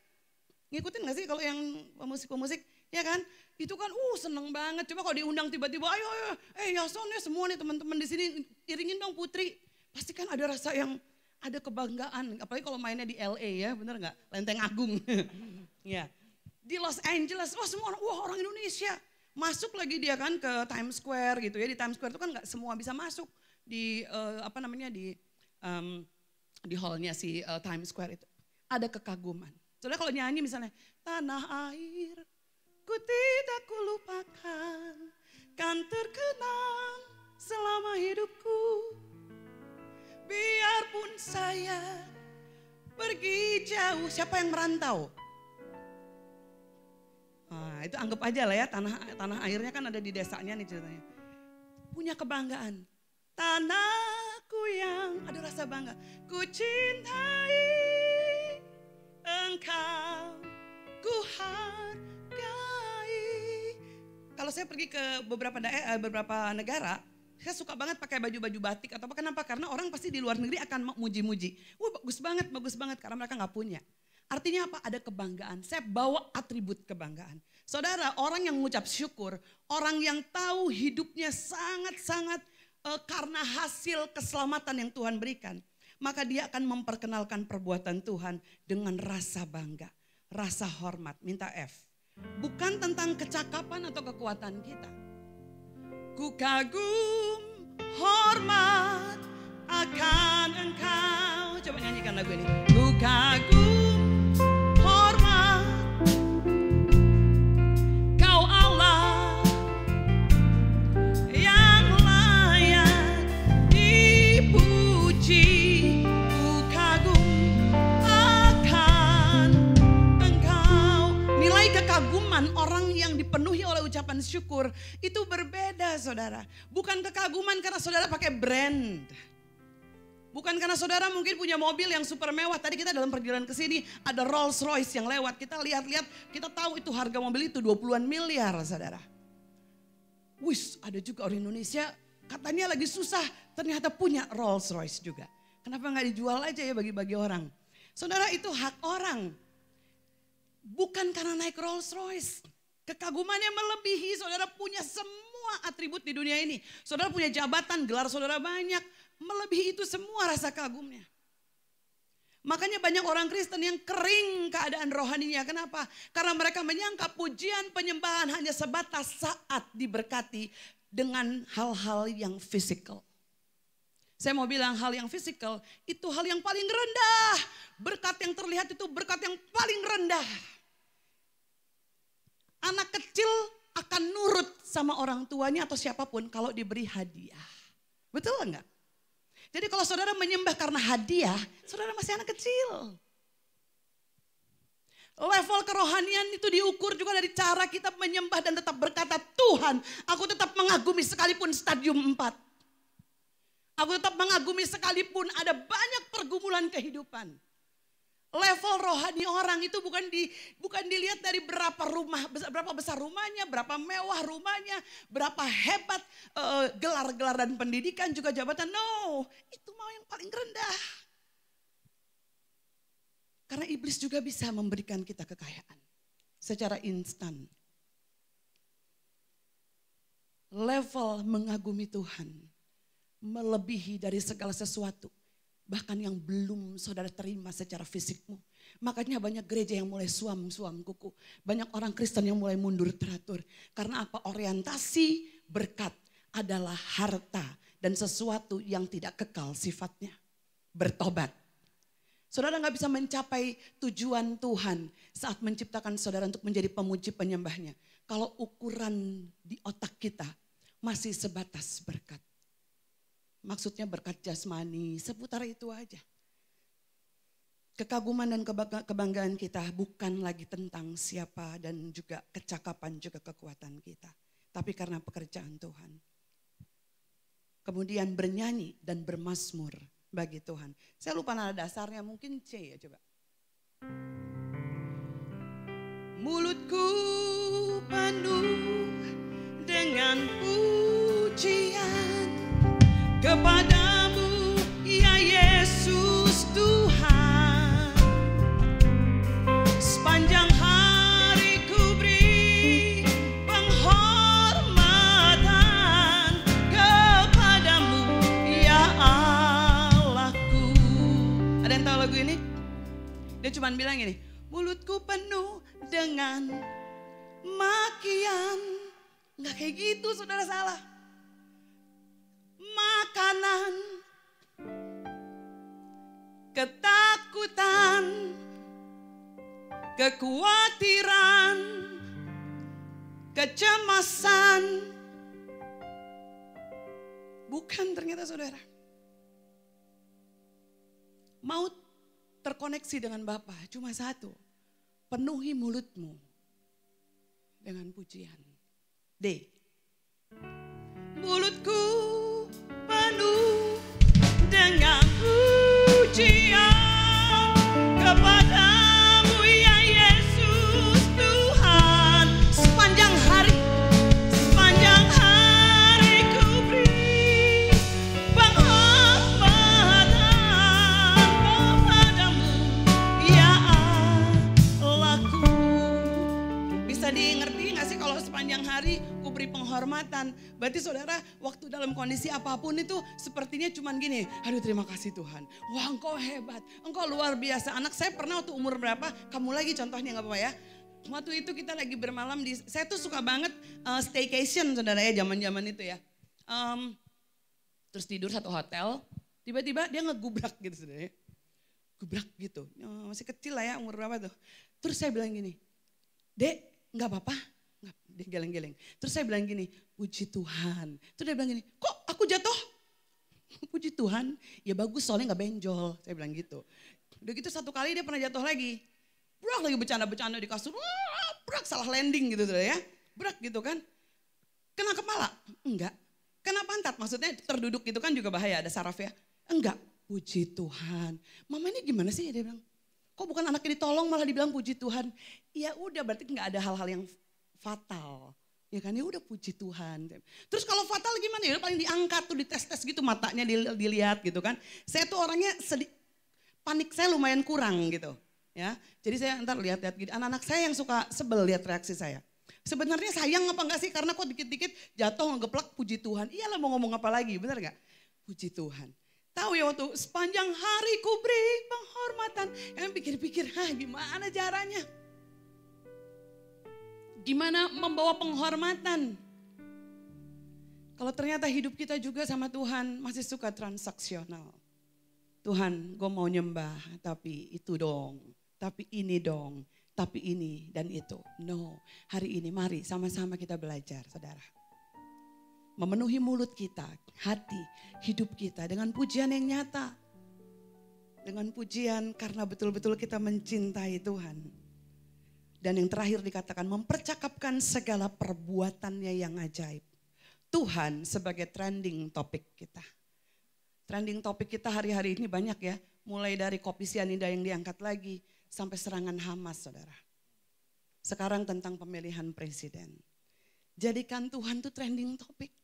Ngikutin gak sih kalau yang pemusik-pemusik? Ya kan? Itu kan seneng banget. Coba kalau diundang tiba-tiba, ayo, Yason ya semua nih teman-teman di sini iringin dong Putri. Pasti kan ada rasa yang ada kebanggaan, apalagi kalau mainnya di LA ya, bener nggak? Lenteng Agung, ya. Di Los Angeles, semua orang Indonesia. Masuk lagi dia kan ke Times Square gitu ya, di Times Square itu kan nggak semua bisa masuk di di hallnya si Times Square itu. Ada kekaguman. Soalnya kalau nyanyi misalnya, tanah air, ku tidak kulupakan, kan terkenang selama hidupku. Biarpun saya pergi jauh, siapa yang merantau? Itu anggap aja lah ya, tanah airnya kan ada di desanya nih ceritanya. Punya kebanggaan. Tanahku yang ada rasa bangga. Ku cintai engkau, ku hargai. Kalau saya pergi ke beberapa negara, saya suka banget pakai baju-baju batik atau apa. Kenapa? Karena orang pasti di luar negeri akan muji-muji. Bagus banget karena mereka nggak punya. Artinya apa? Ada kebanggaan. Saya bawa atribut kebanggaan. Saudara, orang yang mengucap syukur, orang yang tahu hidupnya sangat-sangat karena hasil keselamatan yang Tuhan berikan, maka dia akan memperkenalkan perbuatan Tuhan dengan rasa bangga, rasa hormat. Minta F. Bukan tentang kecakapan atau kekuatan kita. Ku kagum hormat akan engkau. Coba nyanyikan lagu ini. Ku kagum hormat, kau Allah yang layak dipuji. Ku kagum akan engkau. Nilai kekaguman orang yang dipenuhi oleh ucapan syukur itu berbeda saudara. Bukan kekaguman karena saudara pakai brand. Bukan karena saudara mungkin punya mobil yang super mewah. Tadi kita dalam perjalanan ke sini ada Rolls Royce yang lewat. Kita lihat-lihat, kita tahu itu harga mobil itu 20-an miliar saudara. Ada juga orang Indonesia katanya lagi susah ternyata punya Rolls Royce juga. Kenapa nggak dijual aja ya bagi-bagi orang? Saudara itu hak orang. Bukan karena naik Rolls Royce. Kekagumannya melebihi, saudara punya semua atribut di dunia ini. Saudara punya jabatan, gelar saudara banyak. Melebihi itu semua rasa kagumnya. Makanya banyak orang Kristen yang kering keadaan rohaninya. Kenapa? Karena mereka menyangka pujian penyembahan hanya sebatas saat diberkati. dengan hal-hal yang fisikal. Saya mau bilang hal yang fisikal itu hal yang paling rendah. Berkat yang terlihat itu berkat yang paling rendah. Anak kecil akan nurut sama orang tuanya atau siapapun kalau diberi hadiah. Betul enggak? Jadi kalau saudara menyembah karena hadiah, saudara masih anak kecil. Level kerohanian itu diukur juga dari cara kita menyembah dan tetap berkata, Tuhan, aku tetap mengagumi sekalipun stadium 4. Aku tetap mengagumi sekalipun ada banyak pergumulan kehidupan. Level rohani orang itu bukan dilihat dari berapa besar rumahnya, berapa mewah rumahnya, berapa hebat gelar-gelar dan pendidikan juga jabatan. No, itu mau yang paling rendah. Karena iblis juga bisa memberikan kita kekayaan secara instan. Level mengagumi Tuhan melebihi dari segala sesuatu. Bahkan yang belum saudara terima secara fisikmu. Makanya banyak gereja yang mulai suam-suam kuku. Banyak orang Kristen yang mulai mundur teratur. Karena apa? Orientasi berkat adalah harta dan sesuatu yang tidak kekal sifatnya. Bertobat. Saudara gak bisa mencapai tujuan Tuhan saat menciptakan saudara untuk menjadi pemuji penyembahnya. Kalau ukuran di otak kita masih sebatas berkat. Maksudnya berkat jasmani, seputar itu aja. Kekaguman dan kebanggaan kita bukan lagi tentang siapa dan juga kecakapan juga kekuatan kita. Tapi karena pekerjaan Tuhan. Kemudian bernyanyi dan bermazmur bagi Tuhan. Saya lupa nada dasarnya, mungkin C ya coba. Mulutku penuh dengan pujian kepadamu ya Yesus Tuhan. Sepanjang hari ku beri penghormatan kepadamu ya Allahku. Ada yang tahu lagu ini? Dia cuma bilang gini, mulutku penuh dengan makian. Nggak kayak gitu, saudara, salah. Makanan, ketakutan, kekhawatiran, kecemasan. Bukan ternyata saudara. Maut terkoneksi dengan Bapa cuma satu. Penuhi mulutmu dengan pujian. D. Mulutku penuh dengan pujian kepadamu ya Yesus Tuhan. Sepanjang hari ku beri penghormatan kepadamu ya Allahku. Bisa dimengerti gak sih kalau sepanjang hari ku beri penghormatan? Berarti saudara waktu dalam kondisi apapun itu sepertinya cuman gini, aduh terima kasih Tuhan. Wah engkau hebat, engkau luar biasa. Anak saya pernah waktu umur berapa, kamu lagi contohnya gak apa-apa ya. Waktu itu kita lagi bermalam saya tuh suka banget staycation saudara ya, zaman-zaman itu ya. Terus tidur satu hotel, tiba-tiba dia ngegubrak gitu saudara ya. Gubrak gitu, masih kecil lah ya, umur berapa tuh. Terus saya bilang gini, Dek gak apa-apa. Dia geleng-geleng. Terus saya bilang gini, puji Tuhan. Terus dia bilang gini, kok aku jatuh? Puji Tuhan, ya bagus soalnya gak benjol. Saya bilang gitu. Udah gitu satu kali dia pernah jatuh lagi. Brak lagi bercanda-bercanda di kasur. Brak salah landing gitu ya. Brak gitu kan. Kena kepala? Enggak. Kena pantat maksudnya terduduk gitu kan juga bahaya, ada saraf ya. Enggak, puji Tuhan. Mama ini gimana sih dia bilang. Kok bukan anaknya ditolong malah dibilang puji Tuhan. Ya udah berarti gak ada hal-hal yang fatal. Ya kan, ya udah puji Tuhan. Terus kalau fatal gimana ya? Paling diangkat tuh, dites-tes gitu matanya dilihat gitu kan. Saya tuh orangnya panik saya lumayan kurang gitu. Ya, jadi saya ntar lihat-lihat gitu. Anak-anak saya yang suka sebel lihat reaksi saya. Sebenarnya sayang apa enggak sih? Karena kok dikit-dikit jatuh ngegeplak puji Tuhan. Iyalah mau ngomong apa lagi, benar enggak? Puji Tuhan. Tahu ya waktu sepanjang hari ku beri penghormatan. Yang pikir-pikir, gimana caranya? Gimana membawa penghormatan? Kalau ternyata hidup kita juga sama Tuhan masih suka transaksional. Tuhan, gue mau nyembah, tapi itu dong, tapi ini dong, tapi ini dan itu. No, hari ini mari sama-sama kita belajar, saudara. Memenuhi mulut kita, hati, hidup kita dengan pujian yang nyata. Dengan pujian karena betul-betul kita mencintai Tuhan. Dan yang terakhir dikatakan mempercakapkan segala perbuatannya yang ajaib. Tuhan sebagai trending topik kita. Trending topik kita hari-hari ini banyak ya. Mulai dari kopi sianida yang diangkat lagi sampai serangan Hamas, saudara. Sekarang tentang pemilihan presiden. Jadikan Tuhan itu trending topik.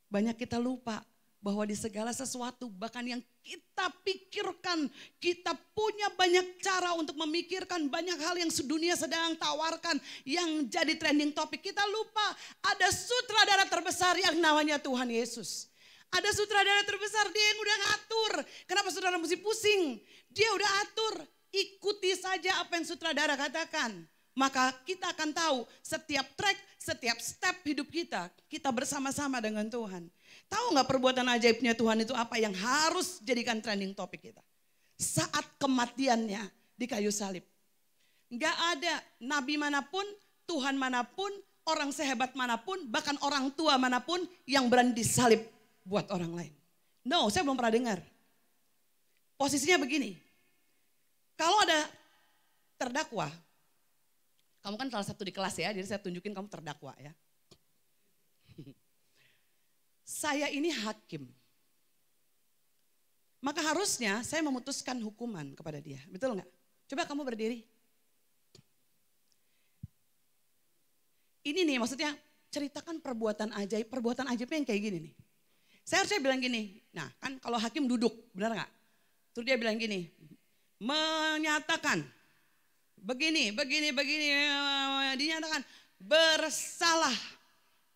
Banyak kita lupa bahwa di segala sesuatu bahkan yang kita pikirkan, kita punya banyak cara untuk memikirkan banyak hal yang dunia sedang tawarkan yang jadi trending topik. Kita lupa ada sutradara terbesar yang namanya Tuhan Yesus. Ada sutradara terbesar, dia yang udah ngatur. Kenapa saudara mesti pusing? Dia udah atur, ikuti saja apa yang sutradara katakan. Maka kita akan tahu setiap track, setiap step hidup kita, kita bersama-sama dengan Tuhan. Tahu gak perbuatan ajaibnya Tuhan itu apa yang harus jadikan trending topik kita? Saat kematiannya di kayu salib. Gak ada nabi manapun, Tuhan manapun, orang sehebat manapun, bahkan orang tua manapun yang berani disalib buat orang lain. No, saya belum pernah dengar. Posisinya begini, kalau ada terdakwa, kamu kan salah satu di kelas ya, jadi saya tunjukin kamu terdakwa ya. Saya ini hakim. Maka harusnya saya memutuskan hukuman kepada dia. Betul nggak? Coba kamu berdiri. Ini nih maksudnya ceritakan perbuatan ajaibnya yang kayak gini nih. Saya harusnya bilang gini, nah kan kalau hakim duduk, benar nggak? Terus dia bilang gini, menyatakan begini, dinyatakan bersalah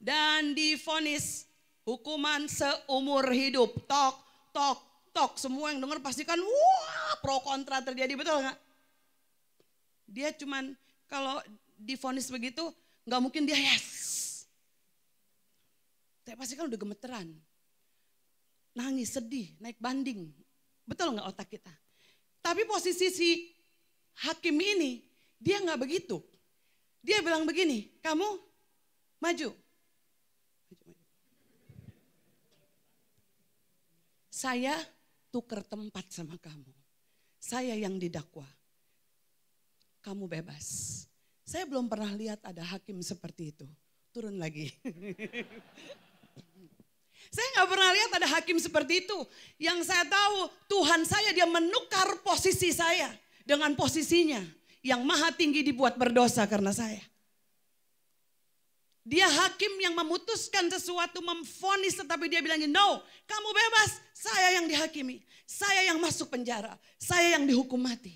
dan divonis hukuman seumur hidup. Tok, tok, tok. Semua yang dengar pastikan wah pro kontra terjadi, betul nggak? Dia cuman kalau divonis begitu nggak mungkin dia yes. Tapi pasti kan udah gemeteran. Nangis, sedih, naik banding. Betul nggak otak kita? Tapi posisi si hakim ini, dia nggak begitu. Dia bilang begini, kamu maju. Saya tuker tempat sama kamu. Saya yang didakwa. Kamu bebas. Saya belum pernah lihat ada hakim seperti itu. Turun lagi. Saya nggak pernah lihat ada hakim seperti itu. Yang saya tahu Tuhan saya dia menukar posisi saya dengan posisinya. Yang maha tinggi dibuat berdosa karena saya. Dia hakim yang memutuskan sesuatu, memvonis tetapi dia bilang no, kamu bebas, saya yang dihakimi. Saya yang masuk penjara, saya yang dihukum mati.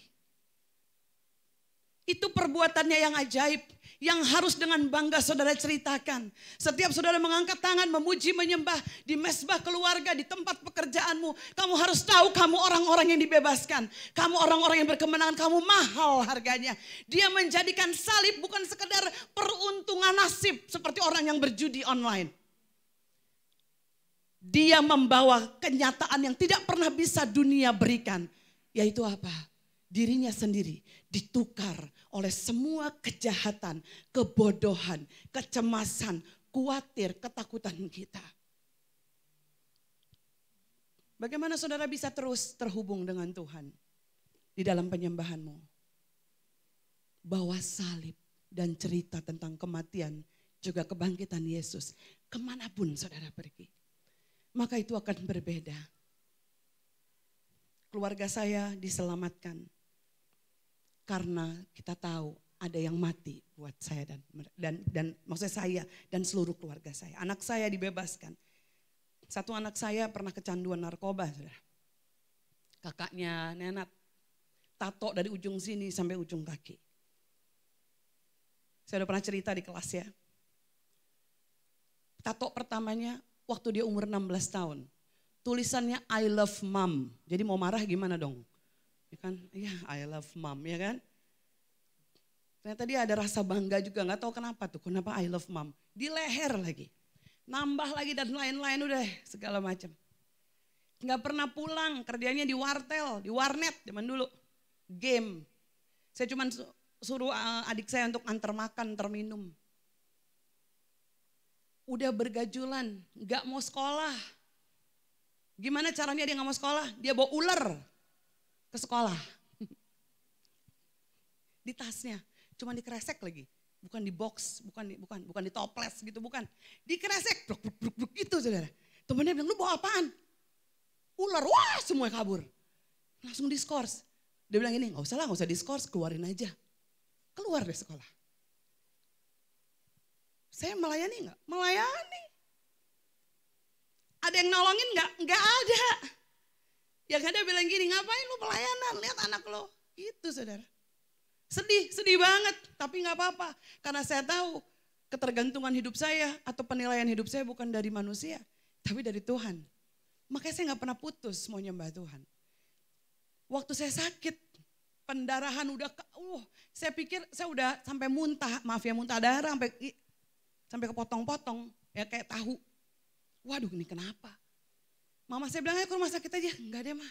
Itu perbuatannya yang ajaib, yang harus dengan bangga saudara ceritakan. Setiap saudara mengangkat tangan, memuji, menyembah di mesbah keluarga, di tempat pekerjaanmu. Kamu harus tahu kamu orang-orang yang dibebaskan. Kamu orang-orang yang berkemenangan, kamu mahal harganya. Dia menjadikan salib bukan sekedar peruntungan nasib seperti orang yang berjudi online. Dia membawa kenyataan yang tidak pernah bisa dunia berikan. Yaitu apa? Dirinya sendiri ditukar oleh semua kejahatan, kebodohan, kecemasan, khawatir, ketakutan kita. Bagaimana saudara bisa terus terhubung dengan Tuhan di dalam penyembahanmu? Bawa salib dan cerita tentang kematian juga kebangkitan Yesus kemanapun saudara pergi. Maka itu akan berbeda. Keluarga saya diselamatkan. Karena kita tahu ada yang mati buat saya dan maksudnya saya dan seluruh keluarga saya. Anak saya dibebaskan. Satu anak saya pernah kecanduan narkoba. Saudara. Kakaknya nenat. Tato dari ujung sini sampai ujung kaki. Saya udah pernah cerita di kelas ya. Tato pertamanya waktu dia umur 16 tahun. Tulisannya I love mom. Jadi mau marah gimana dong? Ya kan, ya I love mom, ya kan. Ternyata dia ada rasa bangga juga, gak tahu kenapa tuh, kenapa I love mom. Di leher lagi. nambah lagi dan lain-lain udah segala macam. Nggak pernah pulang, kerjanya di wartel, di warnet zaman dulu. Game. Saya cuma suruh adik saya untuk antar makan, antar minum. Udah bergajulan, nggak mau sekolah. Gimana caranya dia nggak mau sekolah? Dia bawa ular ke sekolah. Di tasnya, cuma dikresek lagi. Bukan di box, bukan di toples gitu, bukan. Dikresek, bruk, bruk, bruk, bruk, gitu saudara. Temennya bilang, lu bawa apaan? Ular, wah semua kabur. Langsung diskors. Dia bilang gini, nggak usah diskors, keluarin aja. Keluar dari sekolah. Saya melayani nggak? Melayani. Ada yang nolongin nggak? Nggak ada. Yang ada bilang gini, ngapain lu pelayanan? Lihat anak lo. Gitu saudara. Sedih banget. Tapi nggak apa-apa. Karena saya tahu ketergantungan hidup saya atau penilaian hidup saya bukan dari manusia. Tapi dari Tuhan. Makanya saya nggak pernah putus mau nyembah Tuhan. Waktu saya sakit, pendarahan udah, saya pikir saya udah sampai muntah, maaf ya muntah darah sampai kepotong-potong, ya kayak tahu. Waduh ini kenapa? Mama saya bilang ayo ke rumah sakit aja, enggak deh mah.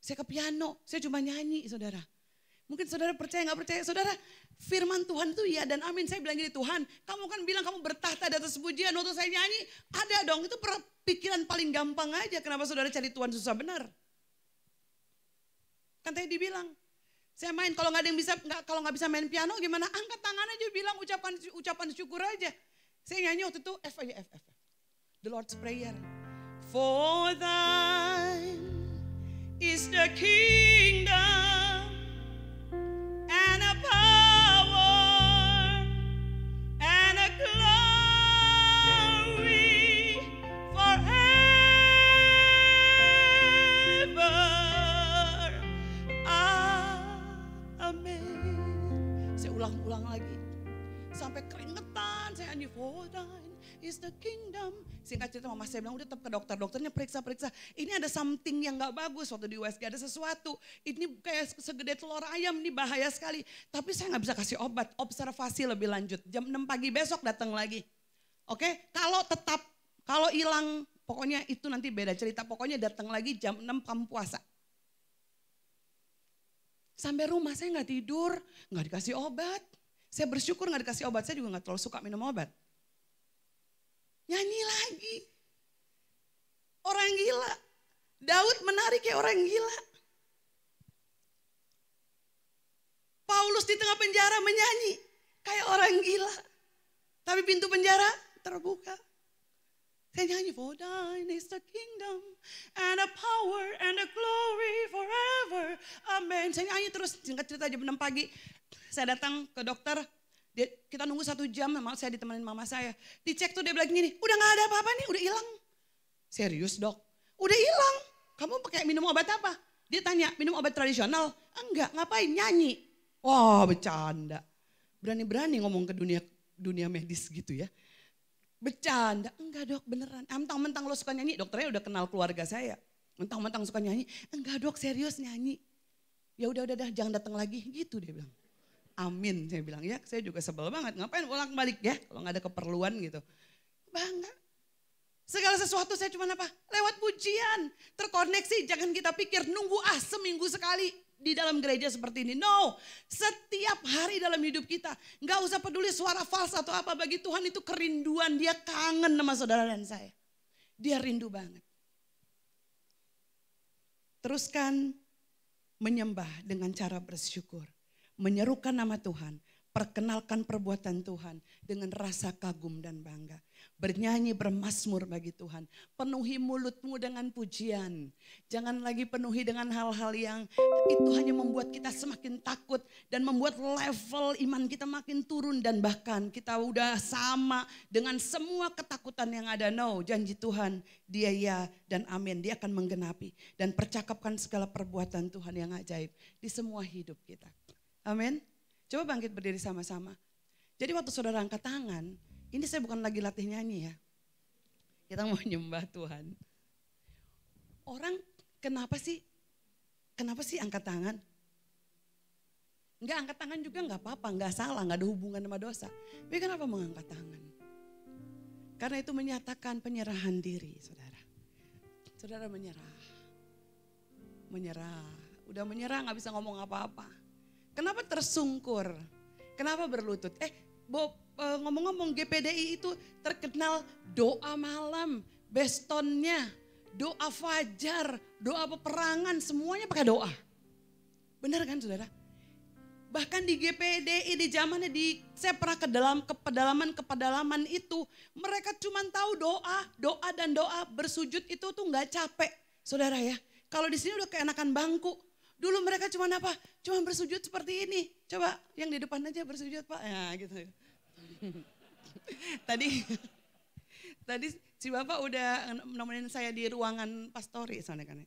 Saya ke piano, saya cuma nyanyi saudara. Mungkin saudara percaya nggak percaya, saudara firman Tuhan itu ya dan amin. Saya bilang gini, Tuhan kamu kan bilang kamu bertahta di atas pujian, waktu saya nyanyi ada dong, itu pikiran paling gampang aja. Kenapa saudara cari Tuhan susah benar? Kan tadi dibilang, saya main kalau nggak ada yang bisa, kalau nggak bisa main piano gimana? Angkat tangan aja bilang ucapan syukur aja. Saya nyanyi waktu itu F aja F. The Lord's Prayer. For thine is the kingdom and a power and a glory forever. Amen. Saya ulang lagi. Sampai keringetan saya nyanyi for thine is the kingdom. Singkat cerita mama saya bilang udah tetap ke dokter. Dokternya periksa. Ini ada something yang gak bagus waktu di USG. Ada sesuatu. Ini kayak segede telur ayam. Ini bahaya sekali. Tapi saya gak bisa kasih obat. Observasi lebih lanjut. Jam 6 pagi besok datang lagi. Oke. Kalau hilang pokoknya itu nanti beda cerita. Pokoknya datang lagi jam 6 kamu puasa. Sampai rumah saya gak tidur. Gak dikasih obat. Saya bersyukur gak dikasih obat. Saya juga gak terlalu suka minum obat. Nyanyi lagi. Orang gila. Daud menari kayak orang gila. Paulus di tengah penjara menyanyi kayak orang gila. Tapi pintu penjara terbuka. Saya nyanyi, for thine is the kingdom and the power and the glory forever. Amen. Saya nyanyi terus, singkat cerita jam 6 pagi. Saya datang ke dokter. Kita nunggu 1 jam, saya ditemenin mama saya. Dicek tuh dia bilang gini, udah gak ada apa-apa nih, udah hilang. Serius dok? Udah hilang. Kamu pakai minum obat apa? Dia tanya, minum obat tradisional? Enggak, ngapain? Nyanyi. Wah bercanda. Berani-berani ngomong ke dunia medis gitu ya. Bercanda. Enggak dok, beneran. Mentang-mentang lo suka nyanyi, dokternya udah kenal keluarga saya. Mentang-mentang suka nyanyi, enggak dok serius nyanyi. Ya udah jangan datang lagi, gitu dia bilang. Amin, saya bilang ya, saya juga sebel banget. Ngapain ulang balik ya, kalau nggak ada keperluan gitu. Bangga. Segala sesuatu saya cuma apa? Lewat pujian, terkoneksi. Jangan kita pikir nunggu seminggu sekali di dalam gereja seperti ini. No, setiap hari dalam hidup kita. Nggak usah peduli suara fals atau apa. Bagi Tuhan itu kerinduan, dia kangen sama saudara dan saya. Dia rindu banget. Teruskan menyembah dengan cara bersyukur. Menyerukan nama Tuhan, perkenalkan perbuatan Tuhan dengan rasa kagum dan bangga. Bernyanyi bermazmur bagi Tuhan, penuhi mulutmu dengan pujian. Jangan lagi penuhi dengan hal-hal yang itu hanya membuat kita semakin takut dan membuat level iman kita makin turun dan bahkan kita udah sama dengan semua ketakutan yang ada. No, janji Tuhan dia ya dan amin, dia akan menggenapi dan percakapkan segala perbuatan Tuhan yang ajaib di semua hidup kita. Amin. Coba bangkit berdiri sama-sama. Jadi waktu saudara angkat tangan, ini saya bukan lagi latih nyanyi ya. Kita mau nyembah Tuhan. Orang kenapa sih angkat tangan? Enggak angkat tangan juga enggak apa-apa, enggak salah, enggak ada hubungan sama dosa. Tapi kenapa mau angkat tangan? Karena itu menyatakan penyerahan diri, saudara. Saudara menyerah. Menyerah. Udah menyerah gak bisa ngomong apa-apa. Kenapa tersungkur? Kenapa berlutut? Bob, ngomong-ngomong GPDI itu terkenal doa malam, bestonnya, doa fajar, doa peperangan, semuanya pakai doa. Benar kan saudara? Bahkan di GPDI di zamannya saya pernah ke pedalaman itu, mereka cuma tahu doa dan doa, bersujud itu tuh nggak capek, saudara ya. Kalau di sini udah keenakan bangku. Dulu mereka cuma apa? Cuma bersujud seperti ini. Coba yang di depan aja bersujud Pak. Ya gitu. Tadi si Bapak udah nemenin saya di ruangan pastori soalnya kan.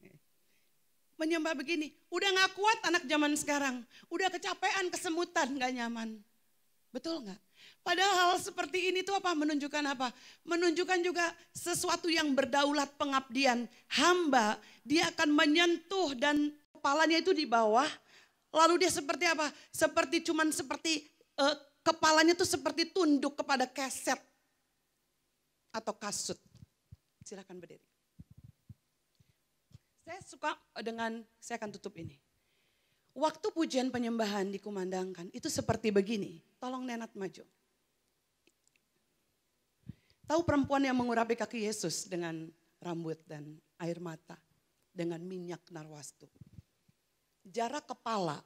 Menyembah begini, udah gak kuat anak zaman sekarang. Udah kecapean, kesemutan, gak nyaman. Betul gak? Padahal seperti ini tuh apa? Menunjukkan apa? Menunjukkan juga sesuatu yang berdaulat pengabdian. Hamba, dia akan menyentuh dan kepalanya itu di bawah. Lalu dia seperti apa? Seperti kepalanya tuh seperti tunduk kepada keset atau kasut. Silakan berdiri. Saya akan tutup ini. Waktu pujian penyembahan dikumandangkan, itu seperti begini. Tolong Nenat maju. Tahu perempuan yang mengurapi kaki Yesus dengan rambut dan air mata, dengan minyak narwastu. Jarak kepala,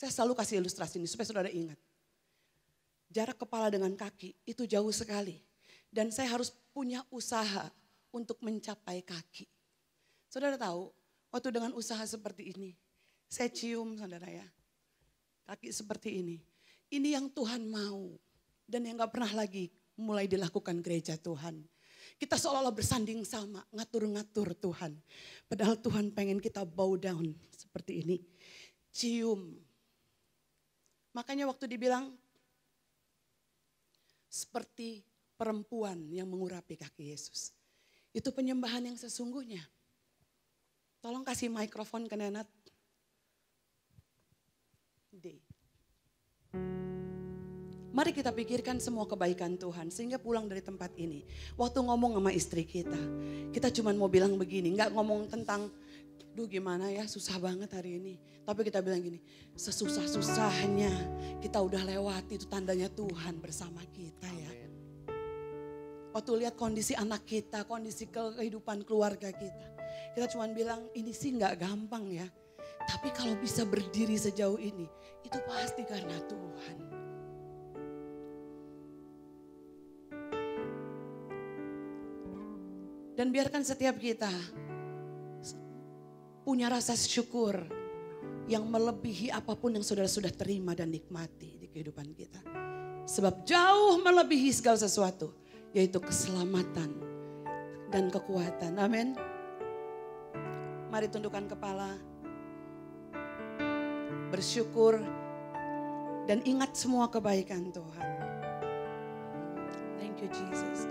saya selalu kasih ilustrasi ini supaya saudara ingat. Jarak kepala dengan kaki itu jauh sekali. Dan saya harus punya usaha untuk mencapai kaki. Saudara tahu, waktu dengan usaha seperti ini, saya cium saudara ya, kaki seperti ini. Ini yang Tuhan mau dan yang gak pernah lagi mulai dilakukan gereja Tuhan. Kita seolah-olah bersanding sama, ngatur-ngatur Tuhan. Padahal Tuhan pengen kita bow down seperti ini, cium. Makanya waktu dibilang seperti perempuan yang mengurapi kaki Yesus. Itu penyembahan yang sesungguhnya. Tolong kasih mikrofon ke Nenat. Mari kita pikirkan semua kebaikan Tuhan sehingga pulang dari tempat ini. Waktu ngomong sama istri kita cuma mau bilang begini, nggak ngomong tentang, duh gimana ya susah banget hari ini. Tapi kita bilang gini, sesusah-susahnya kita udah lewati, itu tandanya Tuhan bersama kita ya. Waktu lihat kondisi anak kita, kondisi kehidupan keluarga kita cuma bilang ini sih nggak gampang ya. Tapi kalau bisa berdiri sejauh ini, itu pasti karena Tuhan. Dan biarkan setiap kita punya rasa syukur yang melebihi apapun yang saudara sudah terima dan nikmati di kehidupan kita. Sebab jauh melebihi segala sesuatu, yaitu keselamatan dan kekuatan. Amin. Mari tundukkan kepala. Bersyukur dan ingat semua kebaikan Tuhan. Thank you Jesus.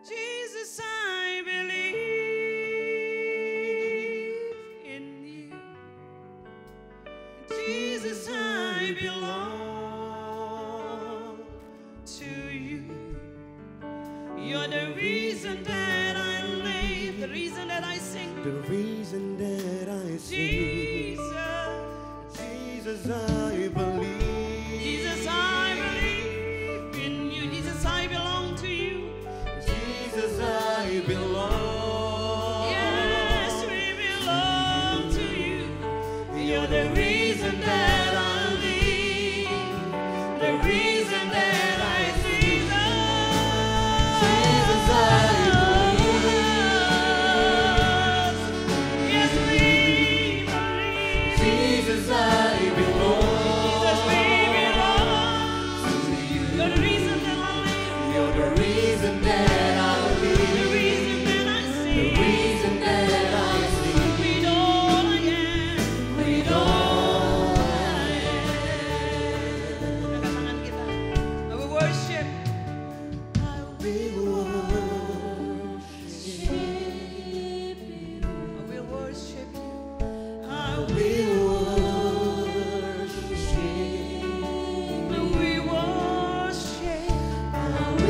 Jesus, I believe in you. Jesus, I belong to you. You're the reason that I live, the reason that I sing. The reason that I sing. Jesus, I believe. Jesus, I believe in you. Jesus, I belong to you. Jesus, I belong. Yes, we belong to you. You're the reason that I live, the reason that I sing. Jesus, I Yes, we believe. Jesus, I belong. Jesus, we belong to you. You're the reason that I live. You're the reason that I The live. reason that I The sing. reason that I sing. With all I am. With all I Angkat tangan kita. I will worship. I will worship you. I will will worship. we worship. I will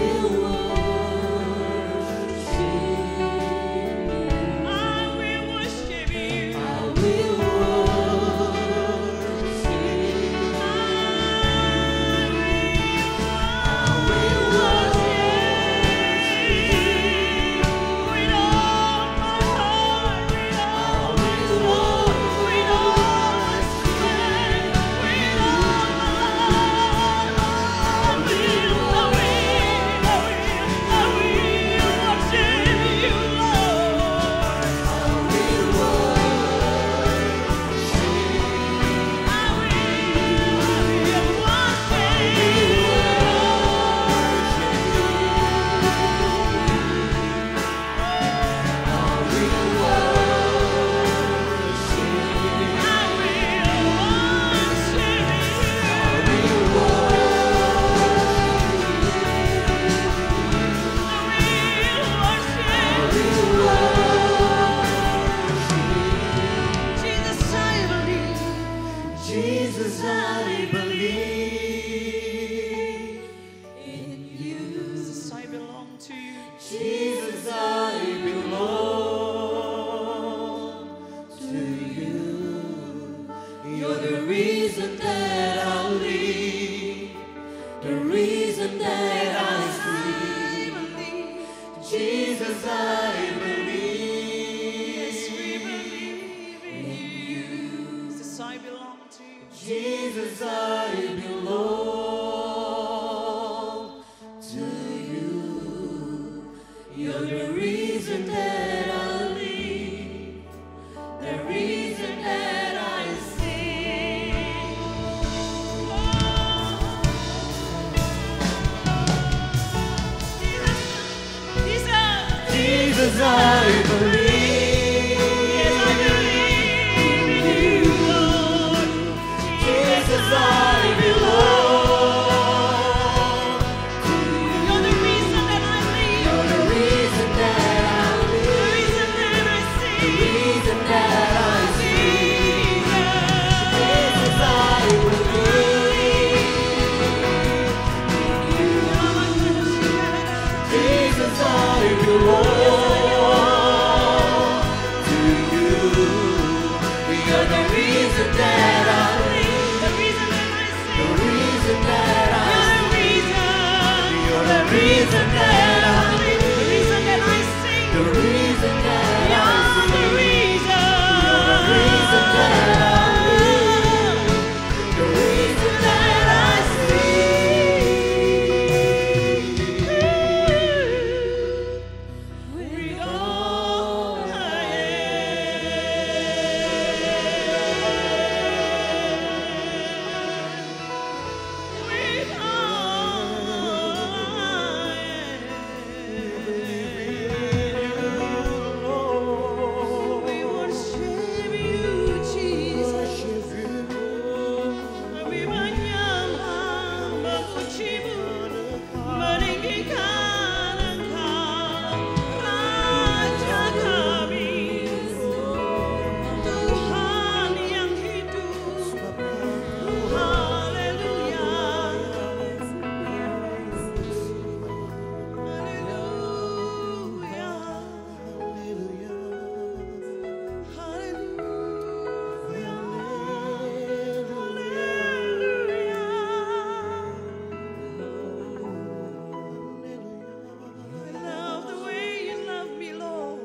Jesus, I believe. Yes, we believe in you. Jesus, I belong to you. Jesus, I belong to you. You're the reason that I live, the reason that I sing. Jesus, I believe. Yes, I believe in you, Lord. Jesus, I belong. You're the reason that I live. You're the reason that I The live, reason that I sing. the reason that I sing. Jesus, I believe. Jesus, I belong to you. You're the reason that I live, The reason that I sing. the reason that I You're the reason that I live. The reason that I sing. the reason that I You're the reason. the reason that I live, the reason that I With all I am. With all I am. We worship you, Jesus. Kami menyembah, memuji-Mu, meninggikan Engkau, Raja kami, Tuhan yang hidup. Haleluya. I love the way you love me, Lord.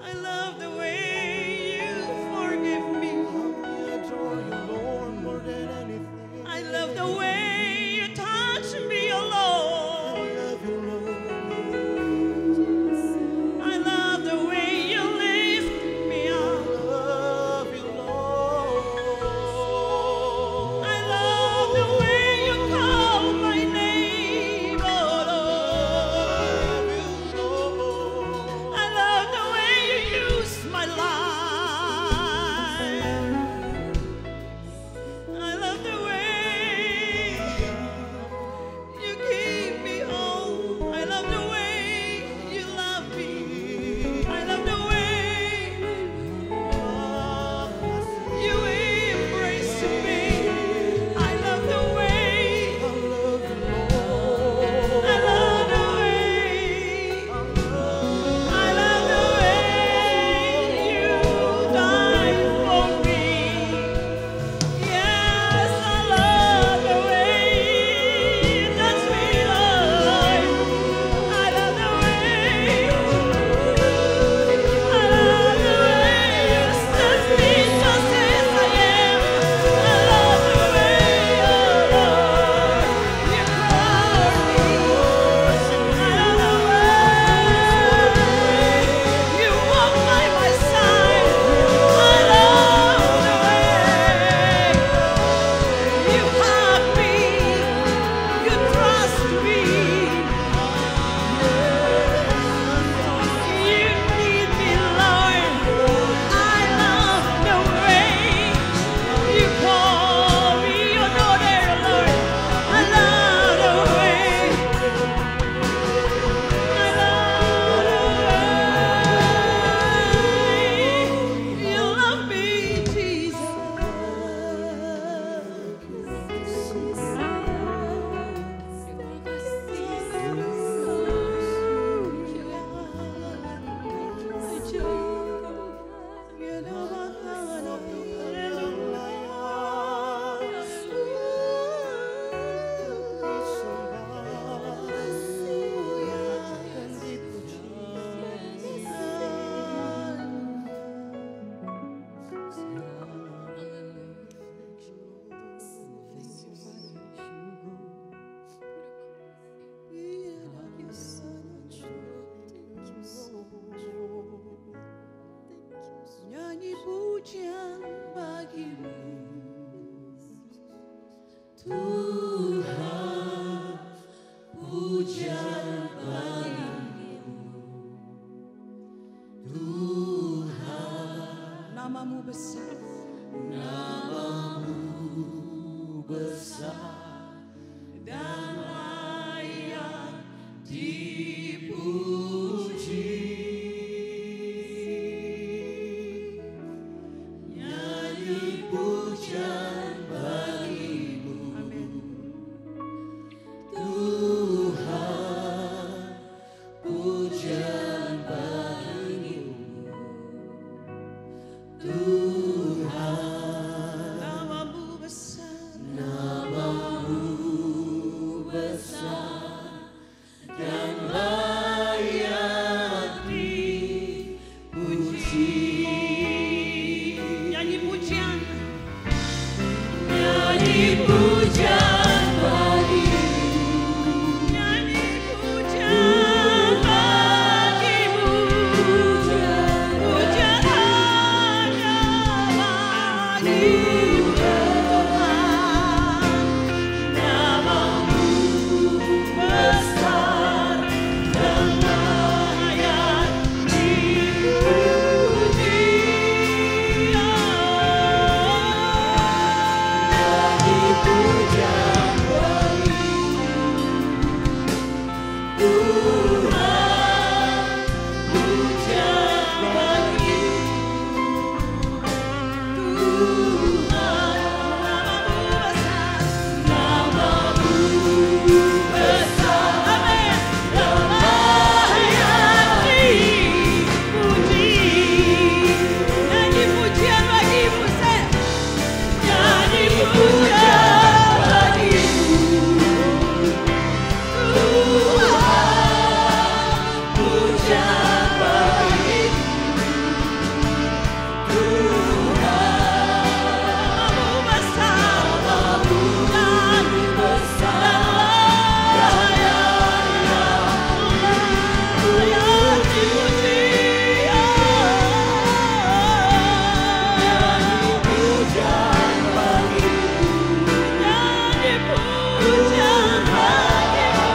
I love the way you forgive me. I love the way you touch me, oh Lord. I love the way you lift me up. I love the way you call my name, oh Lord. I love the way you use my life. I love the way you keep me home. I love the way you love me. I love the way you embrace me. I love the way. I love the way. I love the way you died for me. Yes, I love the way you touch me, Lord. I love the way. I love the way you set me just as I am. I love the way, oh Lord, you call me. I love the way you walk by my side. I love the way you hug me, you trust me. You need me, Lord. I love the way you call me your daughter, Lord. I love the way. I love the way you love me, Jesus. Namamu besar. Dan layak dipuji. Nyanyi pujian bagimu. Amin. Tuhan, pujian bagimu. Tuhan, namamu besar. Namamu besar dan layak dipuji. Nyanyi pujian. Nyanyi pujian bagimu. Nyanyi pujian bagimu. Pujian hanya bagimu Tuhan. Namamu besar dan layak dipuji. Nyanyi pujian bagimu. Tuhan, pujian bagimu. Tuhan, namamu besar. Amin. Dan layak dipuji. Nyanyi pujian bagimu, Sen. Nyanyi pujian bagimu. Tuhan, pujian bagimu. Namamu besar. Namamu besar. Layak dipuji. Nyanyi pujian bagimu. Nyanyi pujian bagimu.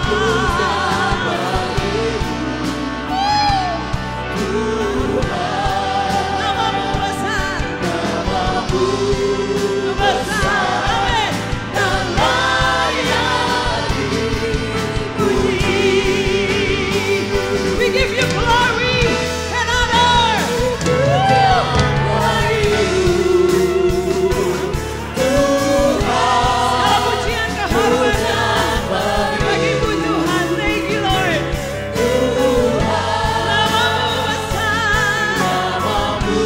Pujian bagimu. Namamu besar. Namamu besar. Amin. Dan layak dipuji. We give you glory and honor. Segala pujian kehormatan bagimu Tuhan. Thank you Lord. Namamu besar. Namamu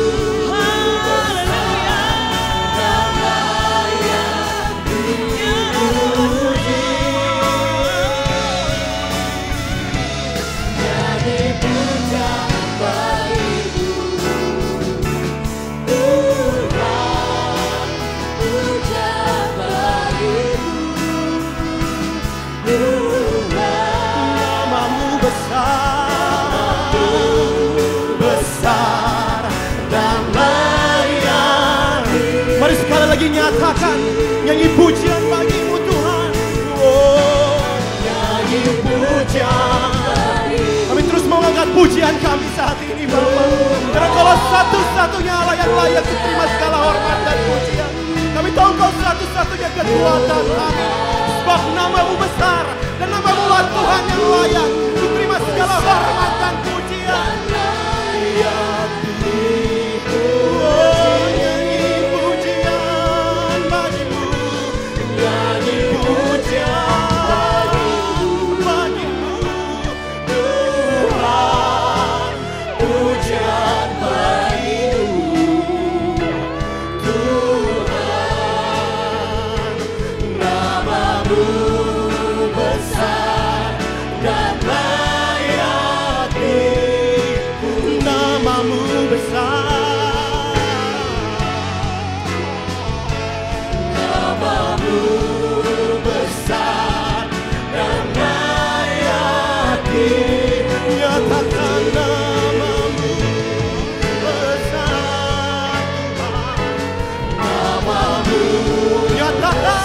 besar dan layak. Mari sekali lagi nyatakan, nyanyi pujian bagimu Tuhan. Oh, nyanyi pujian. Kami terus mengangkat pujian kami saat ini Bapa. Karena Kau satu-satunya Allah yang layak diterima segala hormat dan pujian. Kami tahu Kau satu-satunya kekuatan kami. Sebab namamu besar dan namamu lah Tuhan yang layak diterima segala hormat dan pujian. Oh, nyanyi pujian bagimu. Nyanyi pujian bagimu. Tuhan, pujian bagimu. Tuhan, namamu besar dan layak namamu besar. Namamu besar dan layak nyatakan namamu besar Tuhan. Namamu nyatakan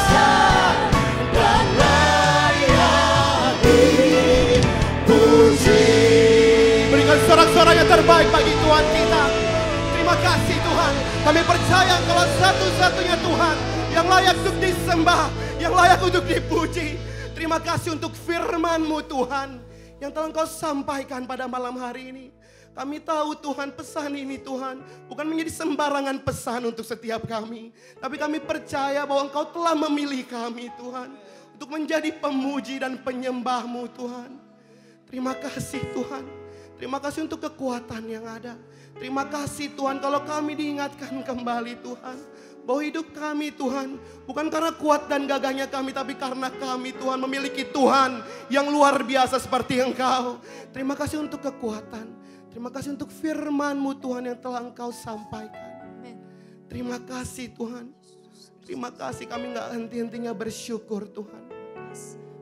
Kami percaya kalau satu-satunya Tuhan yang layak untuk disembah, yang layak untuk dipuji. Terima kasih untuk firman-Mu Tuhan yang telah Engkau sampaikan pada malam hari ini. Kami tahu Tuhan, pesan ini Tuhan bukan menjadi sembarangan pesan untuk setiap kami. Tapi kami percaya bahwa Engkau telah memilih kami Tuhan untuk menjadi pemuji dan penyembah-Mu Tuhan. Terima kasih Tuhan. Terima kasih untuk kekuatan yang ada. Terima kasih Tuhan kalau kami diingatkan kembali Tuhan. Bahwa hidup kami Tuhan bukan karena kuat dan gagahnya kami, tapi karena kami Tuhan memiliki Tuhan yang luar biasa seperti Engkau. Terima kasih untuk kekuatan. Terima kasih untuk firman-Mu Tuhan yang telah Engkau sampaikan. Terima kasih Tuhan. Terima kasih, kami gak henti-hentinya bersyukur Tuhan.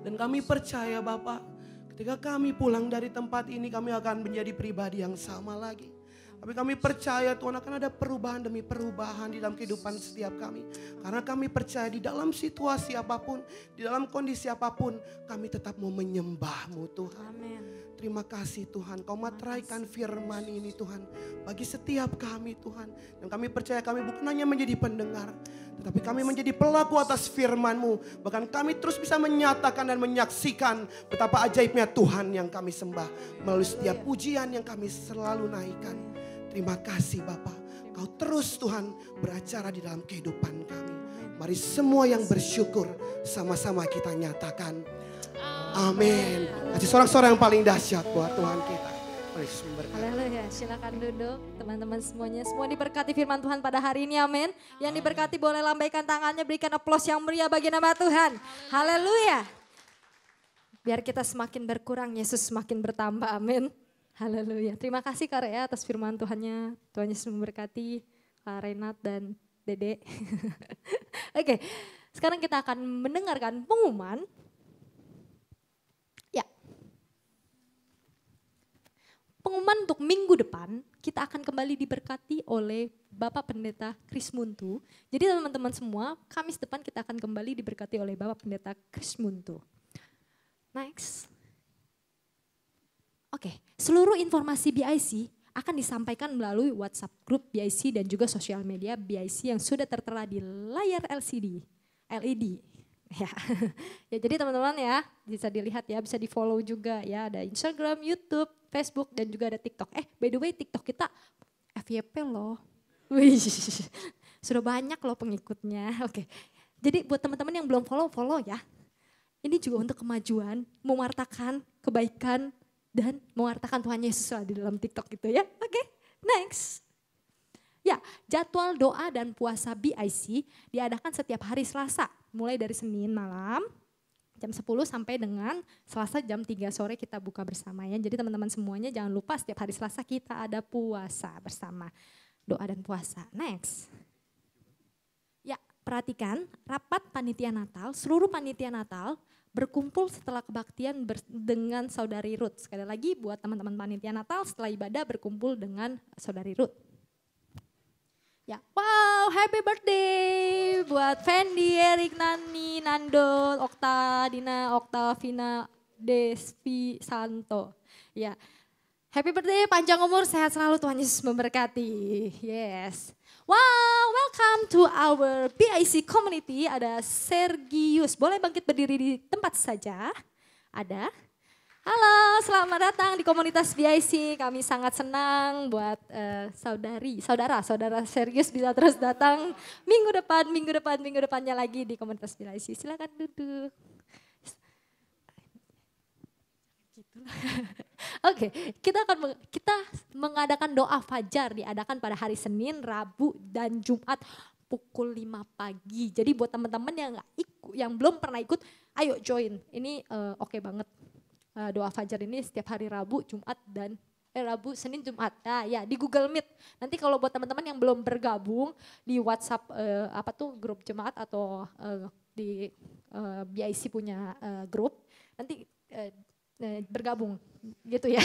Dan kami percaya Bapak, ketika kami pulang dari tempat ini kami akan menjadi pribadi yang sama lagi. Tapi kami percaya Tuhan akan ada perubahan demi perubahan di dalam kehidupan setiap kami. Karena kami percaya di dalam situasi apapun, di dalam kondisi apapun, kami tetap mau menyembah-Mu Tuhan. Amin. Terima kasih Tuhan, Kau materaikan firman ini Tuhan bagi setiap kami Tuhan. Dan kami percaya kami bukan hanya menjadi pendengar, tetapi kami menjadi pelaku atas firman-Mu. Bahkan kami terus bisa menyatakan dan menyaksikan betapa ajaibnya Tuhan yang kami sembah melalui setiap pujian yang kami selalu naikkan. Terima kasih Bapak, Kau terus Tuhan beracara di dalam kehidupan kami. Mari semua yang bersyukur sama-sama kita nyatakan amin. Kasih sorak-sorak yang paling dahsyat buat Tuhan kita. Haleluya, silakan duduk teman-teman semuanya. Semua diberkati firman Tuhan pada hari ini, amin. Yang diberkati boleh lambaikan tangannya, berikan aplaus yang meriah bagi nama Tuhan. Haleluya. Biar kita semakin berkurang, Yesus semakin bertambah, amin. Haleluya. Terima kasih Kak Rea atas firman Tuhannya. Tuhan Yesus memberkati Kak Renat dan Dede. Oke, sekarang kita akan mendengarkan pengumuman. Ya. Pengumuman untuk minggu depan, kita akan kembali diberkati oleh Bapak Pendeta Kris Muntu. Jadi teman-teman semua, Kamis depan kita akan kembali diberkati oleh Bapak Pendeta Kris Muntu. Next. Oke, seluruh informasi BIC akan disampaikan melalui WhatsApp grup BIC dan juga sosial media BIC yang sudah tertera di layar LED. Ya. Ya, jadi teman-teman ya, bisa dilihat ya, bisa di follow juga ya, ada Instagram, YouTube, Facebook dan juga ada TikTok. By the way TikTok kita FYP loh. Wih, sudah banyak loh pengikutnya. Oke. Jadi buat teman-teman yang belum follow ya. Ini juga untuk kemajuan, mewartakan kebaikan dan mewartakan Tuhan Yesus lah di dalam TikTok gitu ya. Oke, next. Ya, jadwal doa dan puasa BIC diadakan setiap hari Selasa. Mulai dari Senin malam jam 10 sampai dengan Selasa jam 3 sore kita buka bersama ya. Jadi teman-teman semuanya jangan lupa setiap hari Selasa kita ada puasa bersama. Doa dan puasa. Next. Ya, perhatikan rapat panitia Natal, seluruh panitia Natal berkumpul setelah kebaktian dengan Saudari Ruth. Sekali lagi buat teman-teman panitia Natal setelah ibadah berkumpul dengan Saudari Ruth. Ya, wow, happy birthday buat Fendi, Erik, Nani, Nando, Okta, Dina, Oktavina, Despi, Santo. Ya, happy birthday, panjang umur, sehat selalu, Tuhan Yesus memberkati. Yes. Wow, welcome to our BIC community. Ada Sergius, boleh bangkit berdiri di tempat saja. Ada. Halo, selamat datang di komunitas BIC. Kami sangat senang buat saudara Sergius bisa terus datang minggu depannya lagi di komunitas BIC. Silakan duduk. Oke, kita mengadakan doa fajar, diadakan pada hari Senin, Rabu, dan Jumat pukul 5 pagi. Jadi buat teman-teman yang belum pernah ikut, ayo join. Ini oke banget. Doa fajar ini setiap hari Rabu, Jumat, dan Rabu, Senin, Jumat. Nah, ya di Google Meet. Nanti kalau buat teman-teman yang belum bergabung di WhatsApp grup jemaat atau di BIC punya grup, nanti bergabung gitu ya.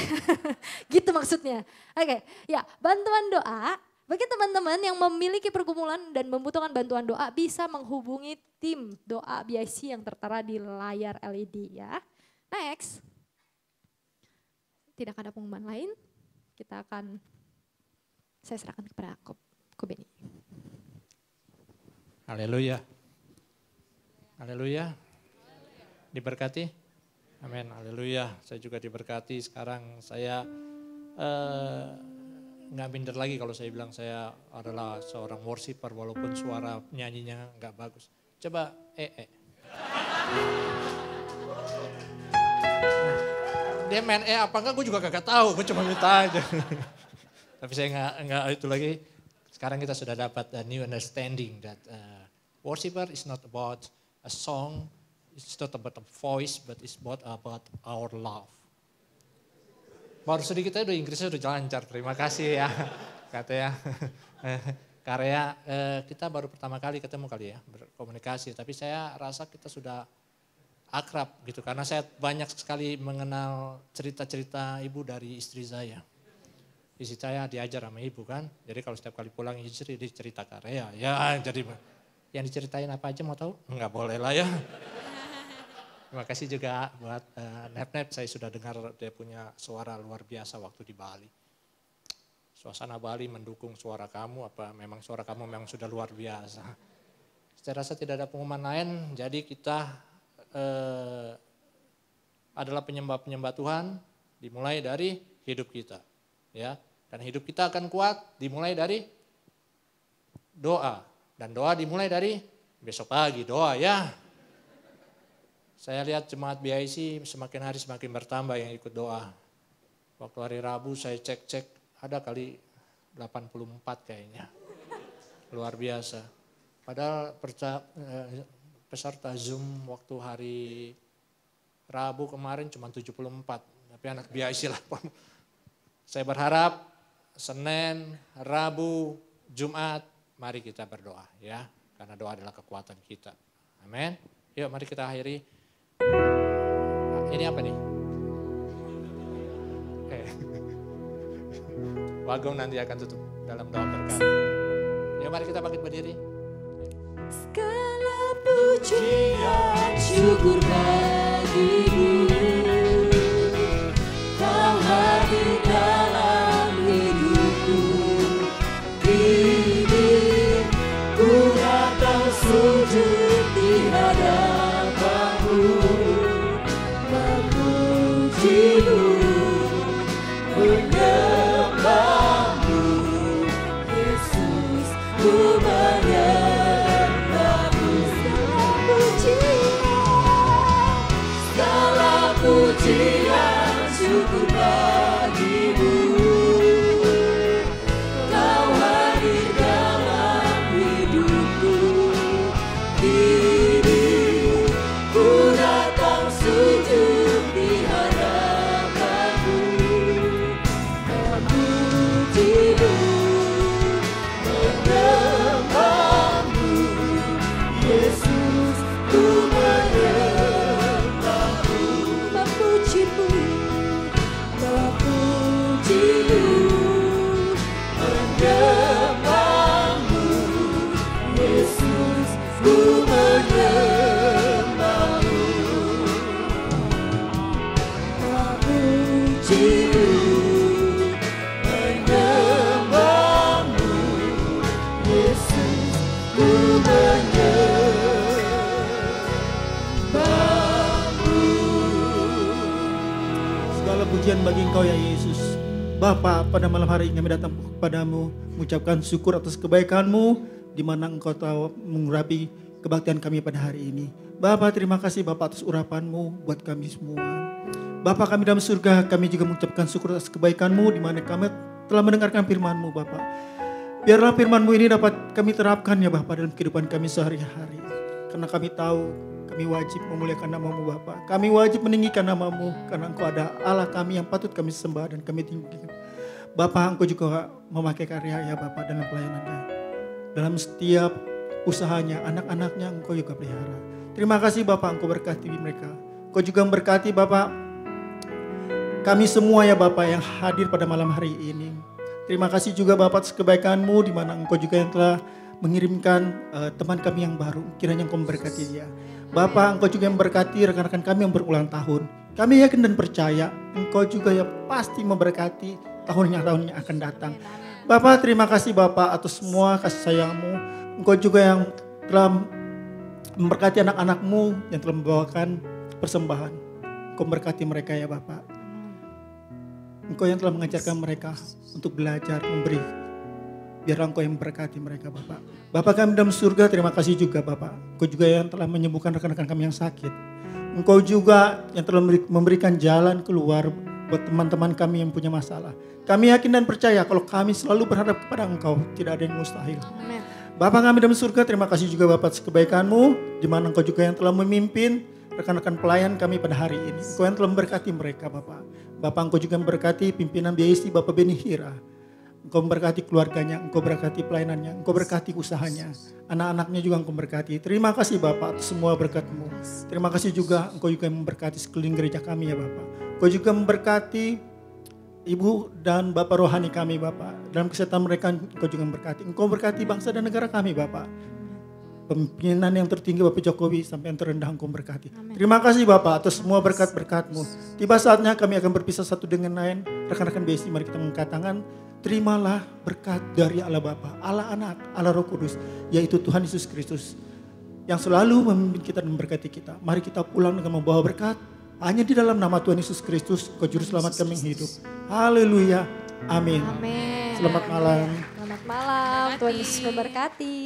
Gitu maksudnya. Oke, ya, bantuan doa bagi teman-teman yang memiliki pergumulan dan membutuhkan bantuan doa bisa menghubungi tim doa BIC yang tertera di layar LED ya. Next. Tidak ada pengumuman lain, saya serahkan kepada Ko Beni. Haleluya. Haleluya. Diberkati? Amin. Haleluya. Saya juga diberkati. Sekarang saya nggak minder lagi kalau saya bilang saya adalah seorang worshiper walaupun suara nyanyinya nggak bagus. Coba Dia main apa enggak gue juga kagak tahu, gue cuma minta aja. Tapi saya nggak itu lagi. Sekarang kita sudah dapat a new understanding that worshiper is not about a song, it's not about a voice, but it's about our love. Baru sedikit aja udah Inggrisnya udah lancar, terima kasih ya. Katanya karya kita baru pertama kali ketemu kali ya, berkomunikasi. Tapi saya rasa kita sudah akrab gitu, karena saya banyak sekali mengenal cerita-cerita ibu dari istri saya. Istri saya diajar sama ibu kan, jadi kalau setiap kali pulang istri dia cerita karya. Ya jadi yang diceritain apa aja mau tahu? Enggak boleh lah ya. Terima kasih juga buat Nep-Nep, saya sudah dengar dia punya suara luar biasa waktu di Bali. Suasana Bali mendukung suara kamu, apa memang suara kamu memang sudah luar biasa. Saya rasa tidak ada pengumuman lain, jadi kita adalah penyembah-penyembah Tuhan, dimulai dari hidup kita. Ya, dan hidup kita akan kuat dimulai dari doa. Dan doa dimulai dari besok pagi doa ya. Saya lihat jemaat BIC semakin hari semakin bertambah yang ikut doa. Waktu hari Rabu saya cek-cek ada kali 84 kayaknya. Luar biasa. Padahal peserta Zoom waktu hari Rabu kemarin cuma 74. Tapi anak BIC lah. Saya berharap Senin, Rabu, Jumat, mari kita berdoa ya. Karena doa adalah kekuatan kita. Amin. Yuk mari kita akhiri. Ini apa nih? Wagong nanti akan tutup dalam doa berkat. Yuk mari kita bangkit berdiri. Segala pujian syukur bagimu, Kau hadir dalam hidupku. Kini ku datang sujud di hadapanmu, memujimu, menyembahmu, Yesus, ku menyembahmu. Segala pujian syukur bagimu, Kau hadir dalam hidupku. Kini ku datang sujud di hadapanmu, memujimu, menyembahmu, Yesus, ku menyembahmu, memujimu, memujimu, menyembahmu, Yesus, ku menyembahmu, memujimu, menyembahmu, Yesus, ku menyembahmu. Segala pujian bagi Engkau ya Yesus. Bapa, pada malam hari ini kami datang kepadamu mengucapkan syukur atas kebaikan-Mu di mana Engkau tahu mengurapi kebaktian kami pada hari ini. Bapa, terima kasih Bapa atas urapan-Mu buat kami semua. Bapa, kami dalam surga, kami juga mengucapkan syukur atas kebaikan-Mu di mana kami telah mendengarkan firman-Mu Bapa. Biarlah firman-Mu ini dapat kami terapkan ya Bapa dalam kehidupan kami sehari-hari. Karena kami tahu kami wajib memuliakan nama-Mu Bapa. Kami wajib meninggikan nama-Mu karena Engkau ada Allah kami yang patut kami sembah dan kami tinggikan. Bapa, Engkau juga memakai karya ya Bapa dalam pelayanannya. Dalam setiap usahanya, anak-anaknya Engkau juga pelihara. Terima kasih Bapa, Engkau berkati mereka. Engkau juga memberkati Bapa kami semua ya Bapa yang hadir pada malam hari ini. Terima kasih juga Bapa atas kebaikan-Mu di mana Engkau juga yang telah mengirimkan teman kami yang baru. Kiranya Engkau memberkati dia. Bapa, Engkau juga yang memberkati rekan-rekan kami yang berulang tahun. Kami yakin dan percaya Engkau juga yang pasti memberkati tahun yang akan datang. Bapa, terima kasih Bapa atas semua kasih sayang-Mu. Engkau juga yang telah memberkati anak-anak-Mu yang telah membawakan persembahan. Engkau memberkati mereka ya Bapak. Engkau yang telah mengajarkan mereka untuk belajar, memberi. Biarlah Engkau yang memberkati mereka Bapak. Bapak kami dalam surga, terima kasih juga Bapak. Engkau juga yang telah menyembuhkan rekan-rekan kami yang sakit. Engkau juga yang telah memberikan jalan keluar buat teman-teman kami yang punya masalah. Kami yakin dan percaya kalau kami selalu berharap kepada Engkau, tidak ada yang mustahil. Amin. Bapak kami dalam surga, terima kasih juga Bapak atas kebaikan-Mu, di mana Engkau juga yang telah memimpin rekan-rekan pelayan kami pada hari ini. Engkau yang telah memberkati mereka Bapak. Bapak Engkau juga memberkati pimpinan BIC Bapak Beni Hira. Engkau memberkati keluarganya, Engkau berkati pelayanannya, Engkau berkati usahanya. Anak-anaknya juga Engkau berkati. Terima kasih Bapak atas semua berkat-Mu. Terima kasih juga Engkau juga yang memberkati sekeliling gereja kami ya Bapak. Engkau juga memberkati Ibu dan Bapak rohani kami Bapak. Dalam kesehatan mereka Engkau juga memberkati. Engkau berkati bangsa dan negara kami Bapak. Pemimpinan yang tertinggi Bapak Jokowi sampai yang terendah Engkau berkati. Terima kasih Bapak atas semua berkat-berkat-Mu. Tiba saatnya kami akan berpisah satu dengan lain. Rekan-rekan BSI mari kita mengangkat tangan. Terimalah berkat dari Allah Bapa, Allah Anak, Allah Roh Kudus, yaitu Tuhan Yesus Kristus yang selalu memimpin kita dan memberkati kita. Mari kita pulang dengan membawa berkat. Hanya di dalam nama Tuhan Yesus Kristus, Kau Juru Selamat kami yang hidup. Haleluya. Amin. Amin. Selamat malam. Selamat malam. Tuhan Yesus memberkati.